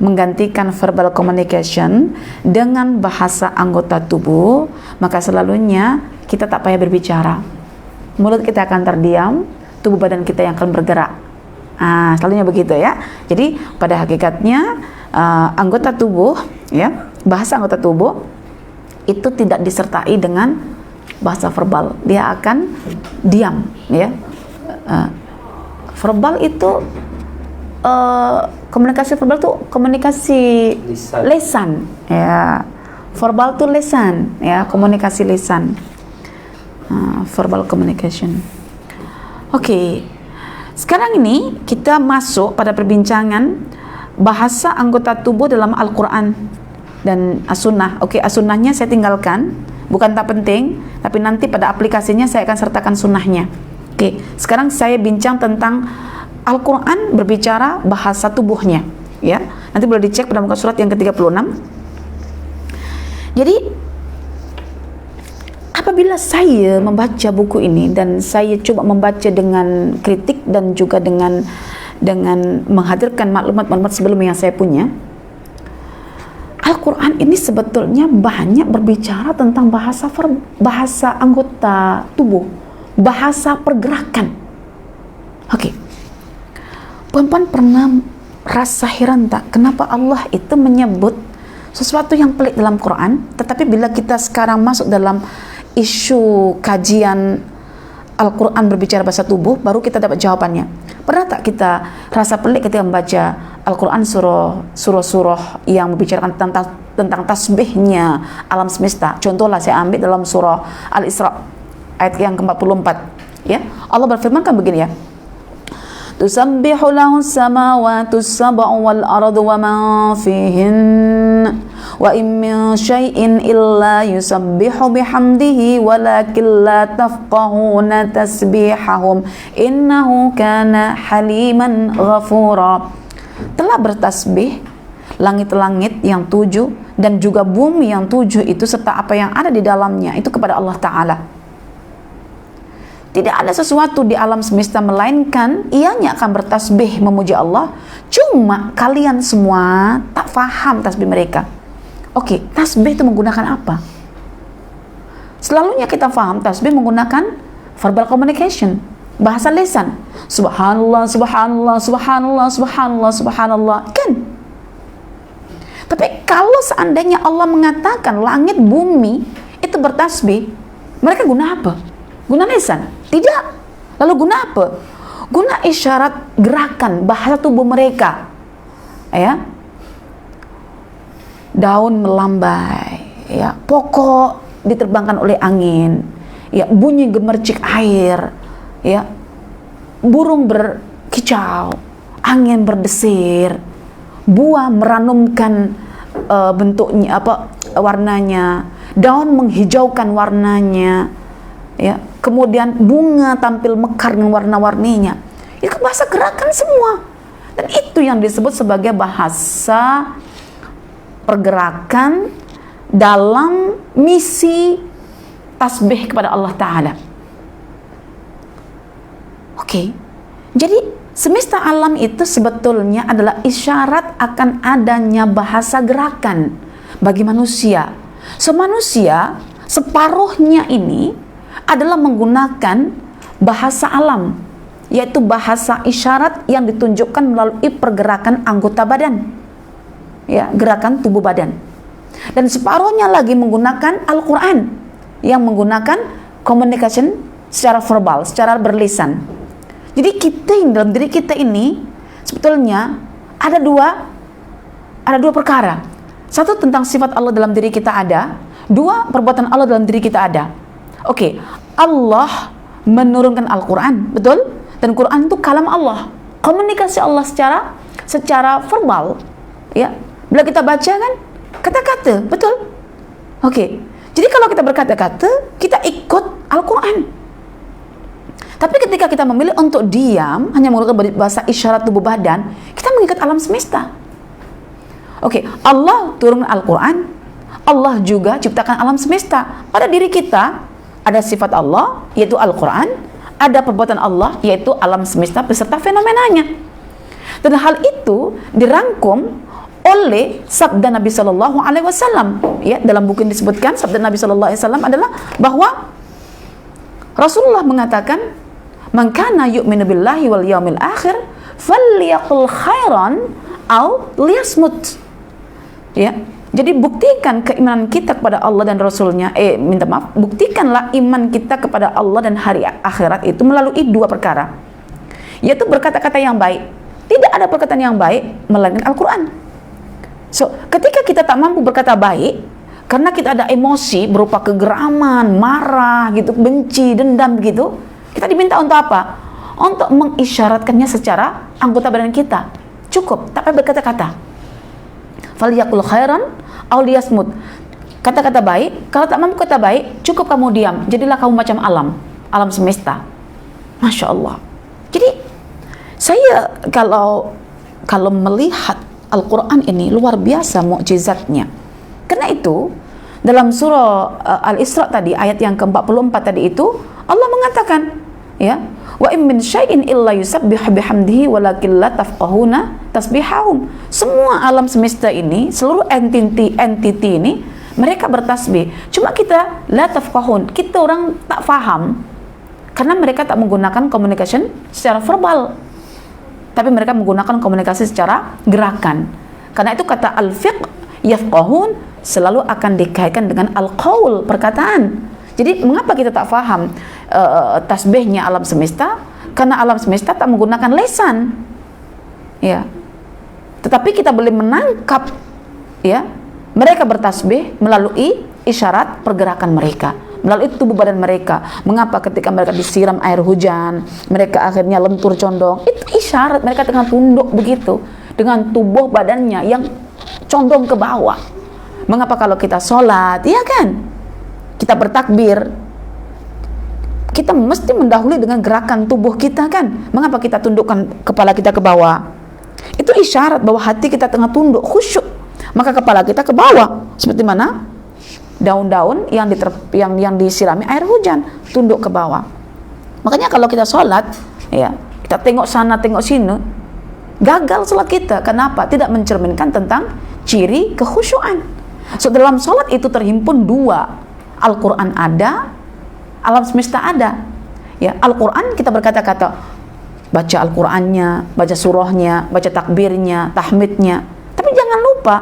menggantikan verbal communication dengan bahasa anggota tubuh, maka selalunya kita tak payah berbicara. Mulut kita akan terdiam, tubuh badan kita yang akan bergerak. Selalunya begitu ya. Jadi pada hakikatnya anggota tubuh, ya, bahasa anggota tubuh itu tidak disertai dengan bahasa verbal. Dia akan diam, ya. Verbal itu komunikasi verbal itu komunikasi lisan, ya. Verbal itu lisan, ya, komunikasi lisan. Verbal communication. Oke. Sekarang ini kita masuk pada perbincangan bahasa anggota tubuh dalam Al-Quran dan As-Sunnah. Oke, As-Sunnahnya saya tinggalkan, bukan tak penting, tapi nanti pada aplikasinya saya akan sertakan sunnahnya. Oke, sekarang saya bincang tentang Al-Quran berbicara bahasa tubuhnya, ya. Nanti boleh dicek pada muka surat yang ke-36. Jadi apabila saya membaca buku ini dan saya coba membaca dengan kritik dan juga dengan menghadirkan maklumat-maklumat sebelum yang saya punya, Al-Quran ini sebetulnya banyak berbicara tentang bahasa anggota tubuh, bahasa pergerakan. Oke. Puan-puan pernah rasa heran tak kenapa Allah itu menyebut sesuatu yang pelik dalam Quran, tetapi bila kita sekarang masuk dalam isu kajian Al-Quran berbicara bahasa tubuh, baru kita dapat jawabannya. Pernah tak kita rasa pelik ketika membaca Al-Quran surah-surah yang membicarakan tentang tasbihnya alam semesta? Contohlah saya ambil dalam surah Al-Isra ayat yang ke-44, ya. Allah berfirman kan begini, ya. Tusabbihu lahu samawati sab'u wal ardu wa man fihin wa in min syai'in illa yusabbihu bihamdihi walakin la tafqahuna tasbihahum innahu kana haliman ghafura. Telah bertasbih langit-langit yang 7 dan juga bumi yang 7 itu serta apa yang ada di dalamnya itu kepada Allah Ta'ala. Tidak ada sesuatu di alam semesta melainkan ianya akan bertasbih memuji Allah. Cuma kalian semua tak faham tasbih mereka. Oke, tasbih itu menggunakan apa? Selalunya kita faham tasbih menggunakan verbal communication, bahasa lisan. Subhanallah, subhanallah, subhanallah, subhanallah, subhanallah. Kan? Tapi kalau seandainya Allah mengatakan langit bumi itu bertasbih, mereka guna apa? Guna lisan? Tidak. Lalu guna apa? Guna isyarat gerakan bahasa tubuh mereka, ya. Daun melambai, ya. Pokok diterbangkan oleh angin, ya. Bunyi gemercik air, ya. Burung berkicau, angin berdesir, buah meranumkan bentuknya warnanya, daun menghijaukan warnanya, ya. Kemudian bunga tampil mekar dengan warna-warninya. Itu bahasa gerakan semua. Dan itu yang disebut sebagai bahasa pergerakan dalam misi tasbih kepada Allah Ta'ala. Oke. Jadi semesta alam itu sebetulnya adalah isyarat akan adanya bahasa gerakan bagi manusia. Manusia separuhnya ini adalah menggunakan bahasa alam, yaitu bahasa isyarat yang ditunjukkan melalui pergerakan anggota badan, ya, gerakan tubuh badan. Dan separuhnya lagi menggunakan Al-Quran yang menggunakan communication secara verbal, secara berlisan. Jadi kita dalam diri kita ini sebetulnya ada dua ada dua perkara. Satu, tentang sifat Allah dalam diri kita ada. Dua, perbuatan Allah dalam diri kita ada. Oke, Allah menurunkan Al-Quran, betul? Dan Quran itu kalam Allah, komunikasi Allah secara verbal, ya. Bila kita baca kan kata-kata, betul? Oke, jadi kalau kita berkata-kata, kita ikut Al-Quran. Tapi ketika kita memilih untuk diam, hanya menggunakan bahasa isyarat tubuh badan, kita mengikat alam semesta. Oke, Allah turun Al-Quran, Allah juga ciptakan alam semesta. Pada diri kita ada sifat Allah, yaitu Al-Quran, ada perbuatan Allah, yaitu alam semesta beserta fenomenanya. Dan hal itu dirangkum oleh sabda Nabi Sallallahu Alaihi Wasallam. Ya, dalam buku yang disebutkan, sabda Nabi Sallallahu Alaihi Wasallam adalah bahwa Rasulullah mengatakan, "Man kana yu'minu billahi wal yaumil akhir, falyaqul khairan aw liyasmut." Ya, jadi buktikan keimanan kita kepada Allah dan Rasulnya, buktikanlah iman kita kepada Allah dan hari akhirat itu melalui dua perkara, yaitu berkata-kata yang baik. Tidak ada perkataan yang baik melainkan Al-Quran. So, ketika kita tak mampu berkata baik, karena kita ada emosi berupa kegeraman, marah, gitu, benci, dendam, gitu, kita diminta untuk apa? Untuk mengisyaratkannya secara anggota badan kita. Cukup, tak payah berkata-kata. Falyaqul khairan aw liyasmut. Kata-kata baik. Kalau tak mampu kata baik, cukup kamu diam. Jadilah kamu macam alam semesta. Masya Allah. Jadi saya kalau melihat Al-Quran ini luar biasa mukjizatnya. Karena itu dalam surah Al-Isra tadi, ayat yang ke-44 tadi itu, Allah mengatakan, ya, wa in min syai'in illa yusabbihu bihamdihi walakin la tafqahuna tasbihahum. Semua alam semesta ini, seluruh entity ini, mereka bertasbih. Cuma kita la tafqahun, kita orang tak faham karena mereka tak menggunakan communication secara verbal, tapi mereka menggunakan komunikasi secara gerakan. Karena itu kata al-fiqh yafqahun selalu akan dikaitkan dengan al-qaul, perkataan. Jadi mengapa kita tak faham tasbihnya alam semesta? Karena alam semesta tak menggunakan lesan, ya. Tetapi kita boleh menangkap, ya, mereka bertasbih melalui isyarat pergerakan mereka, melalui tubuh badan mereka. Mengapa ketika mereka disiram air hujan, mereka akhirnya lentur condong? Itu isyarat mereka tengah tunduk begitu, dengan tubuh badannya yang condong ke bawah. Mengapa kalau kita sholat, ya kan, kita bertakbir, kita mesti mendahului dengan gerakan tubuh kita kan? Mengapa kita tundukkan kepala kita ke bawah? Itu isyarat bahwa hati kita tengah tunduk, khusyuk. Maka kepala kita ke bawah, seperti mana daun-daun yang disirami air hujan, tunduk ke bawah. Makanya kalau kita sholat, ya, kita tengok sana tengok sini, gagal sholat kita. Kenapa? Tidak mencerminkan tentang ciri kekhusyuan. So, dalam sholat itu terhimpun dua, Al-Quran ada, alam semesta ada. Ya, Al-Quran kita berkata-kata, baca Al-Qurannya, baca surahnya, baca takbirnya, tahmidnya. Tapi jangan lupa,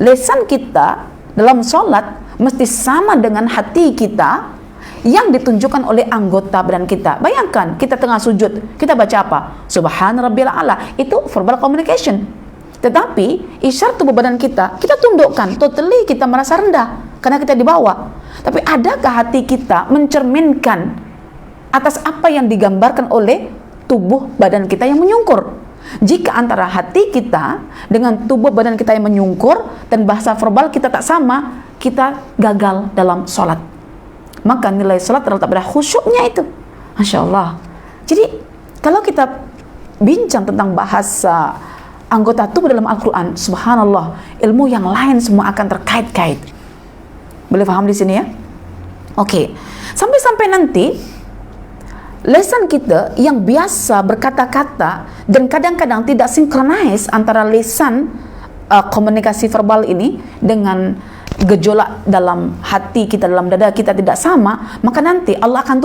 lisan kita dalam sholat mesti sama dengan hati kita yang ditunjukkan oleh anggota badan kita. Bayangkan, kita tengah sujud, kita baca apa? Subhan Rabbil A'la. Itu verbal communication. Tetapi isyarat tubuh badan kita tundukkan, totally kita merasa rendah karena kita di bawah. Tapi adakah hati kita mencerminkan atas apa yang digambarkan oleh tubuh badan kita yang menyungkur? Jika antara hati kita dengan tubuh badan kita yang menyungkur dan bahasa verbal kita tak sama, kita gagal dalam sholat. Maka nilai sholat terletak pada khusyuknya itu. Masya Allah. Jadi kalau kita bincang tentang bahasa anggota tubuh dalam Al-Quran, subhanallah, ilmu yang lain semua akan terkait-kait. Boleh paham di sini ya? Oke. Sampai-sampai nanti lesan kita yang biasa berkata-kata dan kadang-kadang tidak sinkronis antara lesan komunikasi verbal ini dengan gejolak dalam hati kita, dalam dada kita tidak sama, maka nanti Allah akan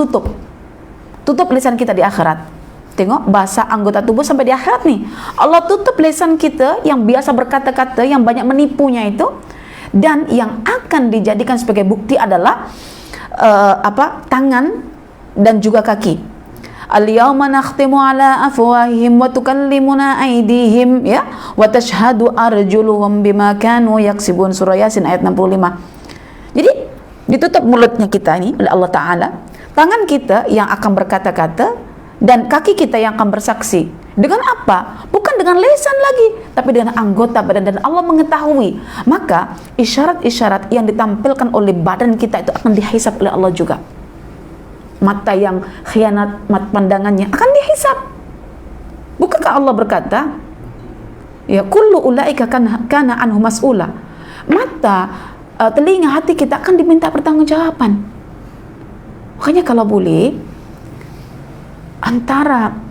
tutup lisan kita di akhirat. Tengok bahasa anggota tubuh sampai di akhirat nih, Allah tutup lisan kita yang biasa berkata-kata, yang banyak menipunya itu. Dan yang akan dijadikan sebagai bukti adalah tangan dan juga kaki. Al-yawma nakhtimu ala afwahihim wa tukallimuna aydihim ya wa tashhadu arjuluhum bima kanu yaksibun, surah Yasin ayat 65. Jadi ditutup mulutnya kita ini oleh Allah Ta'ala, tangan kita yang akan berkata-kata dan kaki kita yang akan bersaksi. Dengan apa? Bukan dengan lisan lagi, tapi dengan anggota badan, dan Allah mengetahui. Maka isyarat-isyarat yang ditampilkan oleh badan kita itu akan dihisab oleh Allah juga. Mata yang khianat, mata pandangannya akan dihisab. Bukankah Allah berkata, ya kullu ulaika kana anhu mas'ula. Mata, telinga, hati kita akan diminta pertanggungjawaban. Makanya kalau boleh, antara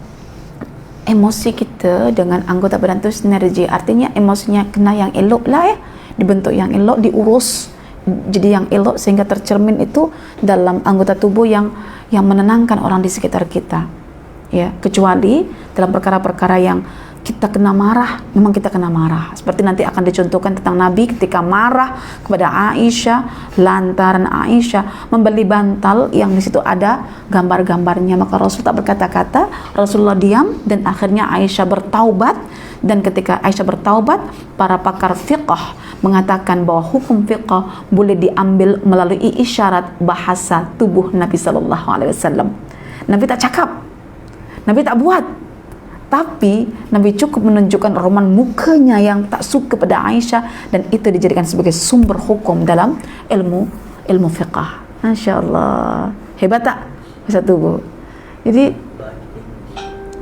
emosi kita dengan anggota badan itu sinergi, artinya emosinya kena yang elok lah ya, dibentuk yang elok, diurus jadi yang elok sehingga tercermin itu dalam anggota tubuh yang menenangkan orang di sekitar kita ya. Kecuali dalam perkara-perkara yang kita kena marah, memang kita kena marah, seperti nanti akan dicontohkan tentang Nabi ketika marah kepada Aisyah lantaran Aisyah membeli bantal yang di situ ada gambar-gambarnya, maka Rasul tak berkata-kata, Rasulullah diam, dan akhirnya Aisyah bertaubat. Dan ketika Aisyah bertaubat, para pakar fiqh mengatakan bahwa hukum fiqh boleh diambil melalui isyarat bahasa tubuh Nabi sallallahu alaihi wasallam. Nabi tak cakap, Nabi tak buat, tapi Nabi cukup menunjukkan roman mukanya yang tak suka pada Aisyah, dan itu dijadikan sebagai sumber hukum dalam ilmu fiqh. Masya Allah, hebat tak bahasa tubuh? Jadi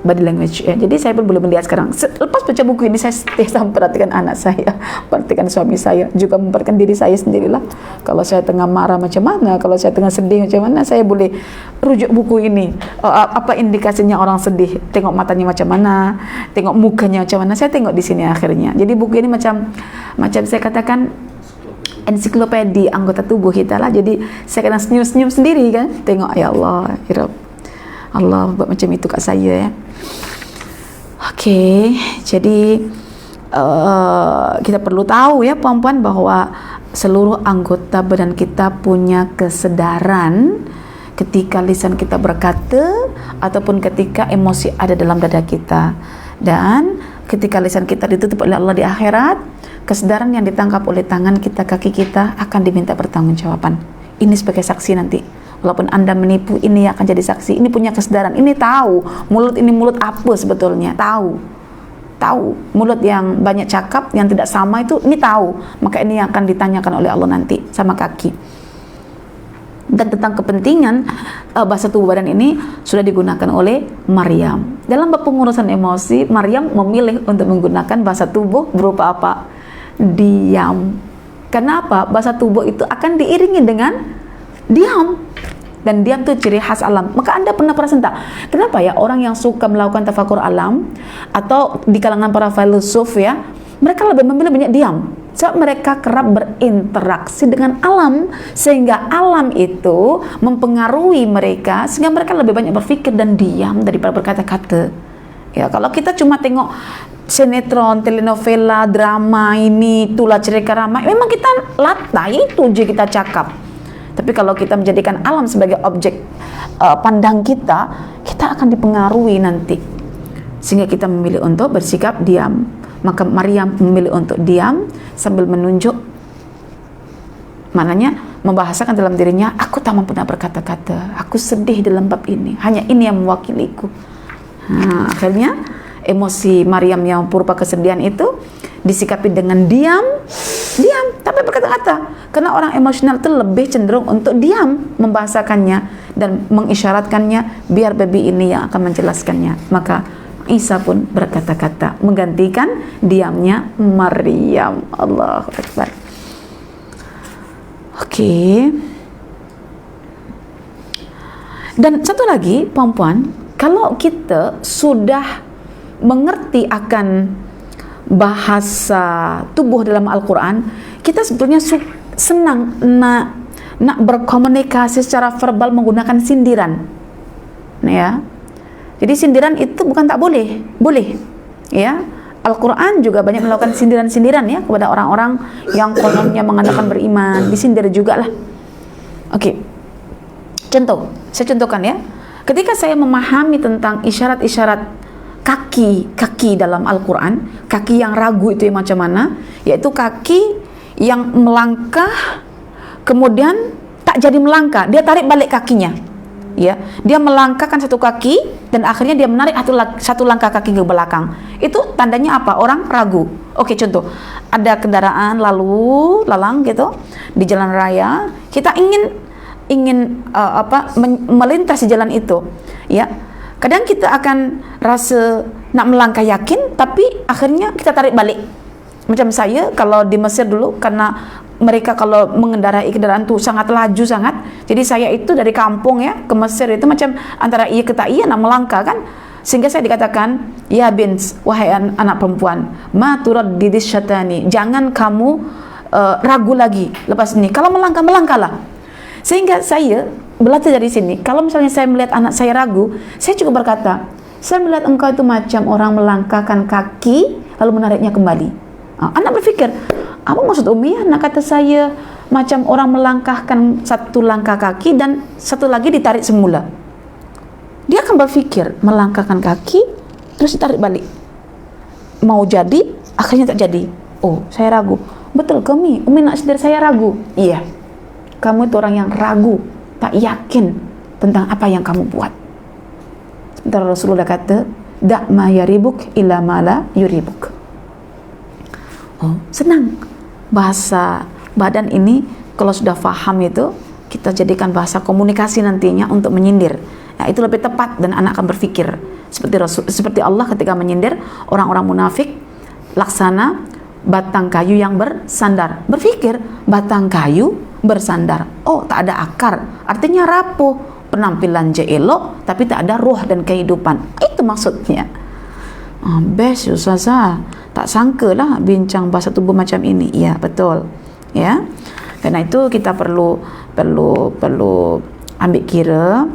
body language ya. Jadi saya pun boleh melihat sekarang. Lepas baca buku ini, saya setia memperhatikan anak saya, perhatikan suami saya, juga memperhatikan diri saya sendirilah. Kalau saya tengah marah macam mana, kalau saya tengah sedih macam mana, saya boleh rujuk buku ini. Apa indikasinya orang sedih? Tengok matanya macam mana, tengok mukanya macam mana. Saya tengok di sini akhirnya. Jadi buku ini macam saya katakan ensiklopedia anggota tubuh kita lah. Jadi saya kadang senyum-senyum sendiri kan. Tengok, ya Allah, ya Rabb, Allah buat macam itu kat saya ya. Okey, jadi kita perlu tahu ya puan-puan bahwa seluruh anggota badan kita punya kesedaran ketika lisan kita berkata ataupun ketika emosi ada dalam dada kita. Dan ketika lisan kita ditutup oleh Allah di akhirat, kesedaran yang ditangkap oleh tangan kita, kaki kita akan diminta pertanggungjawaban. Ini sebagai saksi nanti. Walaupun Anda menipu, ini akan jadi saksi. Ini punya kesadaran, ini tahu mulut ini mulut apa sebetulnya, tahu mulut yang banyak cakap, yang tidak sama itu, ini tahu. Maka ini yang akan ditanyakan oleh Allah nanti sama kaki. Dan tentang kepentingan bahasa tubuh badan ini sudah digunakan oleh Maryam. Dalam pengurusan emosi, Maryam memilih untuk menggunakan bahasa tubuh berupa apa? Diam. Kenapa? Bahasa tubuh itu akan diiringi dengan diam. Dan diam itu ciri khas alam. Maka Anda pernah perasan tak? Kenapa ya orang yang suka melakukan tafakur alam atau di kalangan para filosof ya, mereka lebih memilih banyak diam. Sebab mereka kerap berinteraksi dengan alam, sehingga alam itu mempengaruhi mereka, sehingga mereka lebih banyak berpikir dan diam daripada berkata-kata. Ya, kalau kita cuma tengok sinetron, telenovela, drama ini, itulah cerita ramai, memang kita latah, itu je kita cakap. Tapi kalau kita menjadikan alam sebagai objek pandang kita, kita akan dipengaruhi nanti, sehingga kita memilih untuk bersikap diam. Maka Maryam memilih untuk diam sambil menunjuk, maknanya membahasakan dalam dirinya, aku tak mampu nak berkata-kata, aku sedih dalam bab ini, hanya ini yang mewakiliku. Akhirnya emosi Maryam yang berupa kesedihan itu disikapi dengan diam, tapi berkata-kata. Karena orang emosional itu lebih cenderung untuk diam, membahasakannya dan mengisyaratkannya, biar baby ini yang akan menjelaskannya. Maka Isa pun berkata-kata, menggantikan diamnya Maryam. Allahu Akbar. Okey. Dan satu lagi, puan-puan, kalau kita sudah mengerti akan bahasa tubuh dalam Al-Quran, kita sebetulnya senang nak berkomunikasi secara verbal menggunakan sindiran. Nah ya. Jadi sindiran itu bukan tak boleh, boleh. Ya. Al-Quran juga banyak melakukan sindiran-sindiran ya kepada orang-orang yang kononnya mengatakan beriman, disindir juga lah. Okey. Contoh, saya contohkan ya. ketika saya memahami tentang isyarat-isyarat kaki dalam Al-Quran, kaki yang ragu itu yang macam mana, yaitu kaki yang melangkah kemudian tak jadi melangkah, dia tarik balik kakinya, ya, dia melangkahkan satu kaki dan akhirnya dia menarik satu langkah kaki ke belakang. Itu tandanya apa? Orang ragu. Oke, contoh, ada kendaraan lalang gitu di jalan raya, kita ingin melintas di jalan itu, ya. Kadang kita akan rasa nak melangkah yakin, tapi akhirnya kita tarik balik. Macam saya kalau di Mesir dulu, karena mereka kalau mengendarai kendaraan tu sangat laju sangat. Jadi saya itu dari kampung ya ke Mesir itu macam antara iya ke tak iya nak melangkah kan. Sehingga saya dikatakan, ya bint, wahai anak perempuan, ma turaddidis syatani, jangan kamu ragu lagi lepas ini. Kalau melangkahlah. Sehingga saya belajar dari sini, kalau misalnya saya melihat anak saya ragu, saya juga berkata, saya melihat engkau itu macam orang melangkahkan kaki lalu menariknya kembali. Anak berpikir, apa maksud Umi? Anak kata saya macam orang melangkahkan satu langkah kaki dan satu lagi ditarik semula. Dia akan berpikir melangkahkan kaki terus ditarik balik. Mau jadi, akhirnya tak jadi. Oh, saya ragu. Betul ke Umi? Umi nak sendiri saya ragu. Iya. Kamu itu orang yang ragu, tak yakin tentang apa yang kamu buat. Sementara Rasulullah kata, da' ma yaribuk illa ma la yuribuk. Oh, senang. Bahasa badan ini kalau sudah faham itu, kita jadikan bahasa komunikasi nantinya untuk menyindir. Nah, itu lebih tepat dan anak akan berpikir seperti Allah ketika menyindir orang-orang munafik, laksana batang kayu yang bersandar. Berpikir batang kayu bersandar, oh tak ada akar, artinya rapuh, penampilan je elok tapi tak ada ruh dan kehidupan. Itu maksudnya. Best Ustazah, tak sangka lah bincang bahasa tubuh macam ini. Ya, betul. Ya, karena itu kita perlu ambil kira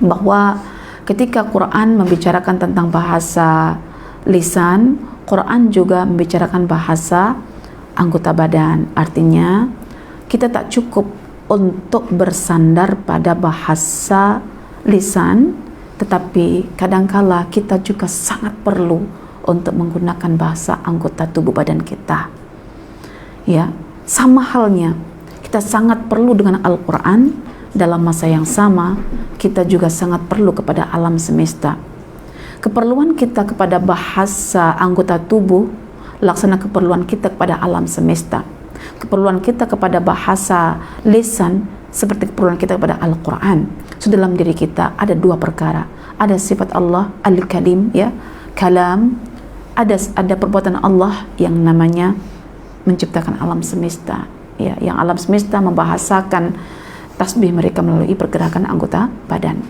bahwa ketika Quran membicarakan tentang bahasa lisan, Quran juga membicarakan bahasa anggota badan. Artinya kita tak cukup untuk bersandar pada bahasa lisan, tetapi kadangkala kita juga sangat perlu untuk menggunakan bahasa anggota tubuh badan kita. Ya, sama halnya kita sangat perlu dengan Al-Quran, dalam masa yang sama kita juga sangat perlu kepada alam semesta. Keperluan kita kepada bahasa anggota tubuh laksana keperluan kita kepada alam semesta. Keperluan kita kepada bahasa lisan seperti keperluan kita kepada Al-Quran. So, dalam diri kita ada dua perkara. Ada sifat Allah Al-Kalim, ya, kalam. Ada perbuatan Allah yang namanya menciptakan alam semesta, ya, yang alam semesta membahasakan tasbih mereka melalui pergerakan anggota badan.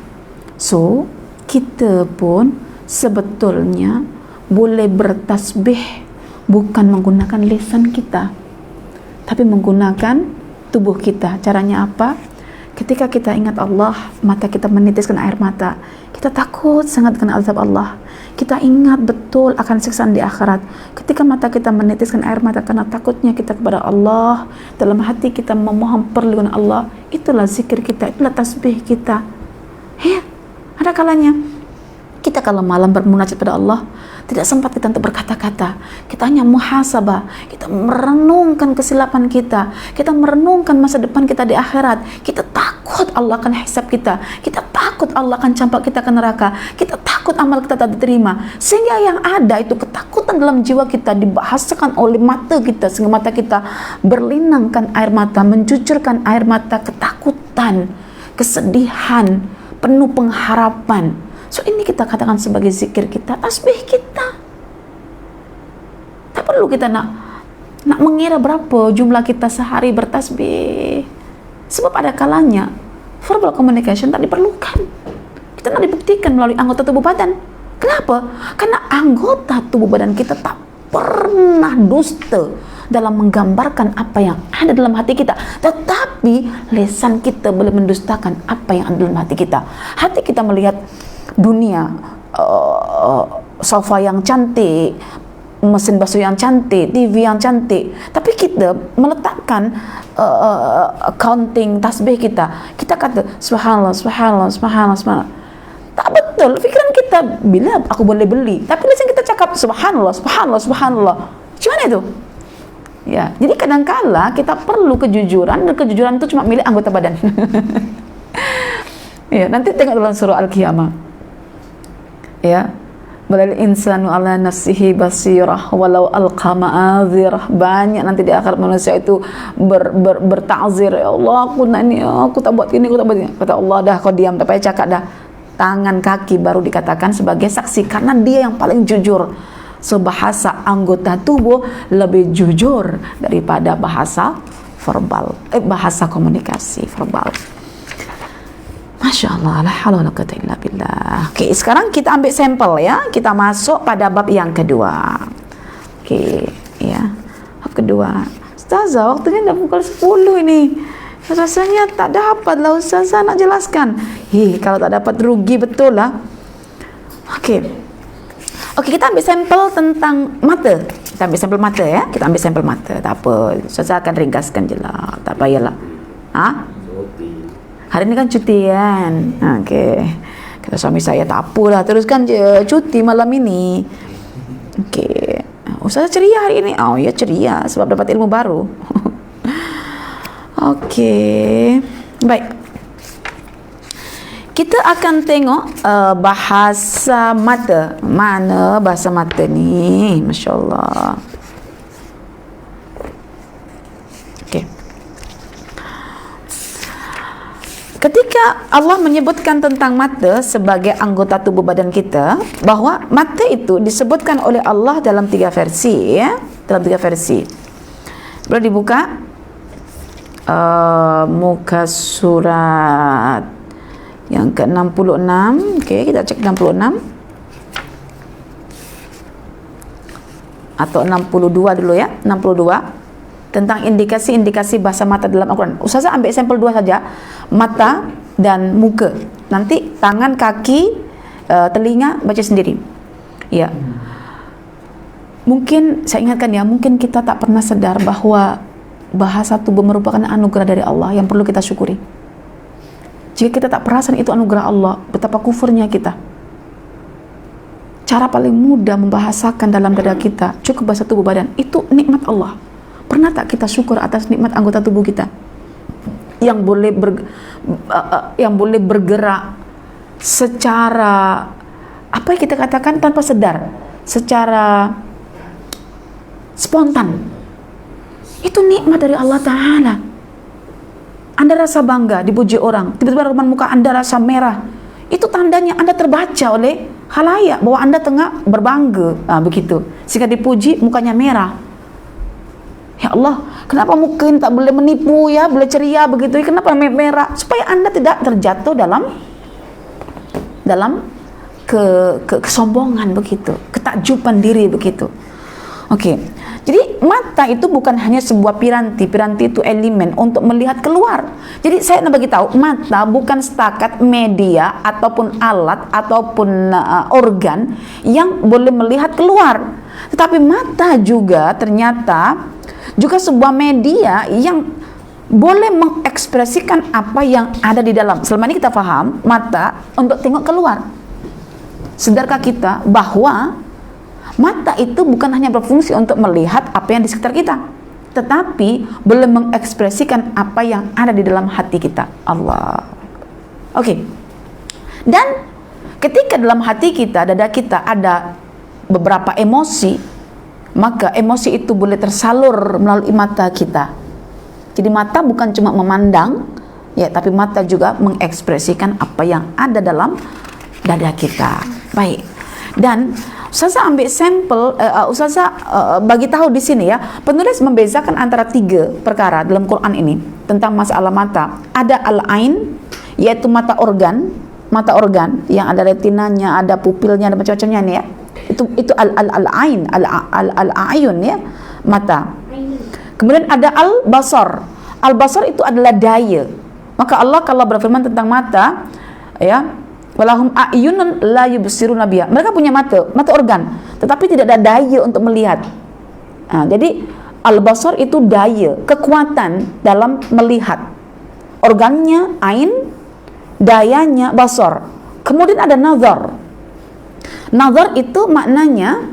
So, kita pun sebetulnya boleh bertasbih bukan menggunakan lisan kita, tapi menggunakan tubuh kita. Caranya apa? Ketika kita ingat Allah, mata kita menitiskan air mata. Kita takut sangat dengan azab Allah. Kita ingat betul akan siksaan di akhirat. Ketika mata kita menitiskan air mata karena takutnya kita kepada Allah, dalam hati kita memohon perlindungan Allah, itulah zikir kita, itulah tasbih kita. Ya, ada kalanya kita kalau malam bermunajat pada Allah, tidak sempat kita untuk berkata-kata. Kita hanya muhasabah, kita merenungkan kesilapan kita, kita merenungkan masa depan kita di akhirat. Kita takut Allah akan hisab kita, kita takut Allah akan campak kita ke neraka, kita takut amal kita tak diterima. Sehingga yang ada itu ketakutan dalam jiwa kita dibahasakan oleh mata kita, sehingga mata kita berlinangkan air mata, mencucurkan air mata ketakutan, kesedihan, penuh pengharapan. So, ini kita katakan sebagai zikir kita, tasbih kita. Tak perlu kita nak mengira berapa jumlah kita sehari bertasbih. Sebab ada kalanya verbal communication tak diperlukan. Kita nak dibuktikan melalui anggota tubuh badan. Kenapa? Karena anggota tubuh badan kita tak pernah dusta dalam menggambarkan apa yang ada dalam hati kita. Tetapi lisan kita boleh mendustakan apa yang ada dalam hati kita. Hati kita melihat dunia, sofa yang cantik, mesin basuh yang cantik, TV yang cantik, tapi kita meletakkan counting tasbih kita. Kita kata subhanallah, subhanallah, subhanallah, subhanallah. betul, pikiran kita bila aku boleh beli, tapi lisan kita cakap subhanallah, subhanallah, subhanallah. Gimana itu? Ya, jadi kadangkala kita perlu kejujuran, dan kejujuran itu cuma milik anggota badan. Ya, nanti tengok dalam surah Al-Qiyamah. Ya, balal insanu ala nafsihi basirah walau alqa ma'adzirah. Banyak nanti di akhirat manusia itu bertakzir, ya Allah, aku nak ni, aku tak buat ini, aku tak buat ini. Kata Allah, dah kau diam, tak payah cakap dah. Tangan kaki baru dikatakan sebagai saksi, karena dia yang paling jujur. So bahasa anggota tubuh lebih jujur daripada bahasa verbal, bahasa komunikasi verbal. Masya Allah, la haula wala quwwata illa billah. Okey, sekarang kita ambil sampel ya. Kita masuk pada bab yang kedua. Okey, ya. Bab kedua. Ustazah, waktunya dah pukul 10 ini. Rasanya tak dapat lah Ustazah nak jelaskan. Kalau tak dapat rugi betul lah. Okey. Okey, kita ambil sampel tentang mata. Kita ambil sampel mata ya. Kita ambil sampel mata. Tak apa. Ustazah akan ringkaskan je lah. Tak payahlah. Hari ni kan cuti kan. Okey. Kata suami saya, tak apalah, teruskan je cuti malam ini. Okey. Ustazah ceria hari ini. Oh ya, ceria sebab dapat ilmu baru. Okey. Baik. Kita akan tengok bahasa mata. Mana bahasa mata ni? Masya Allah. Okey. Ketika Allah menyebutkan tentang mata sebagai anggota tubuh badan kita, bahawa mata itu disebutkan oleh Allah dalam 3 versi ya. Dalam 3 versi. Boleh dibuka muka surat yang ke-66. Okey, kita cek 66 atau 62 dulu ya. 62 tentang indikasi-indikasi bahasa mata dalam Al-Quran. Ustazah ambil sampel 2 saja, mata dan muka. Nanti tangan, kaki, telinga baca sendiri. Ya. Mungkin saya ingatkan ya, mungkin kita tak pernah sadar bahawa bahasa tubuh merupakan anugerah dari Allah yang perlu kita syukuri. Jika kita tak perasan itu anugerah Allah, betapa kufurnya kita. Cara paling mudah membahasakan dalam dada kita, cukup bahasa tubuh badan, itu nikmat Allah. Pernah tak kita syukur atas nikmat anggota tubuh kita yang boleh bergerak secara, apa yang kita katakan, tanpa sadar, secara spontan. Itu nikmat dari Allah Ta'ala. Anda rasa bangga dipuji orang, tiba-tiba raut muka Anda rasa merah, itu tandanya Anda terbaca oleh khalayak bahwa Anda tengah berbangga, begitu, sehingga dipuji mukanya merah. Ya Allah, kenapa mungkin tak boleh menipu ya, boleh ceria begitu, kenapa merah? Supaya Anda tidak terjatuh dalam kesombongan begitu, ketakjuban diri begitu. Okey. Jadi mata itu bukan hanya sebuah piranti itu elemen untuk melihat keluar. Jadi saya nak bagi tahu, mata bukan setakat media ataupun alat ataupun organ yang boleh melihat keluar. Tetapi mata juga ternyata juga sebuah media yang boleh mengekspresikan apa yang ada di dalam. Selama ini kita faham mata untuk tengok keluar. Sadarkah kita bahwa mata itu bukan hanya berfungsi untuk melihat apa yang di sekitar kita, tetapi boleh mengekspresikan apa yang ada di dalam hati kita. Allah. Okey. Dan ketika dalam hati kita, dada kita ada beberapa emosi, maka emosi itu boleh tersalur melalui mata kita. Jadi mata bukan cuma memandang, ya, tapi mata juga mengekspresikan apa yang ada dalam dada kita. Baik. Dan Ustazah ambil sampel, Ustazah bagi tahu di sini ya, penulis membezakan antara 3 perkara dalam Quran ini tentang masalah mata. Ada al-ain, yaitu mata organ yang ada retinanya, ada pupilnya, ada macam-macamnya nih ya. Itu al-ain, al-ayun ya, mata. Kemudian ada al-basar. Al-basar itu adalah daya. Maka Allah kalau berfirman tentang mata, ya, walahum a'yunun la yubsiruna biha. Mereka punya mata organ, tetapi tidak ada daya untuk melihat. Jadi al-basar itu daya, kekuatan dalam melihat. Organnya ain, dayanya basar, Kemudian ada nazar. Nazar itu maknanya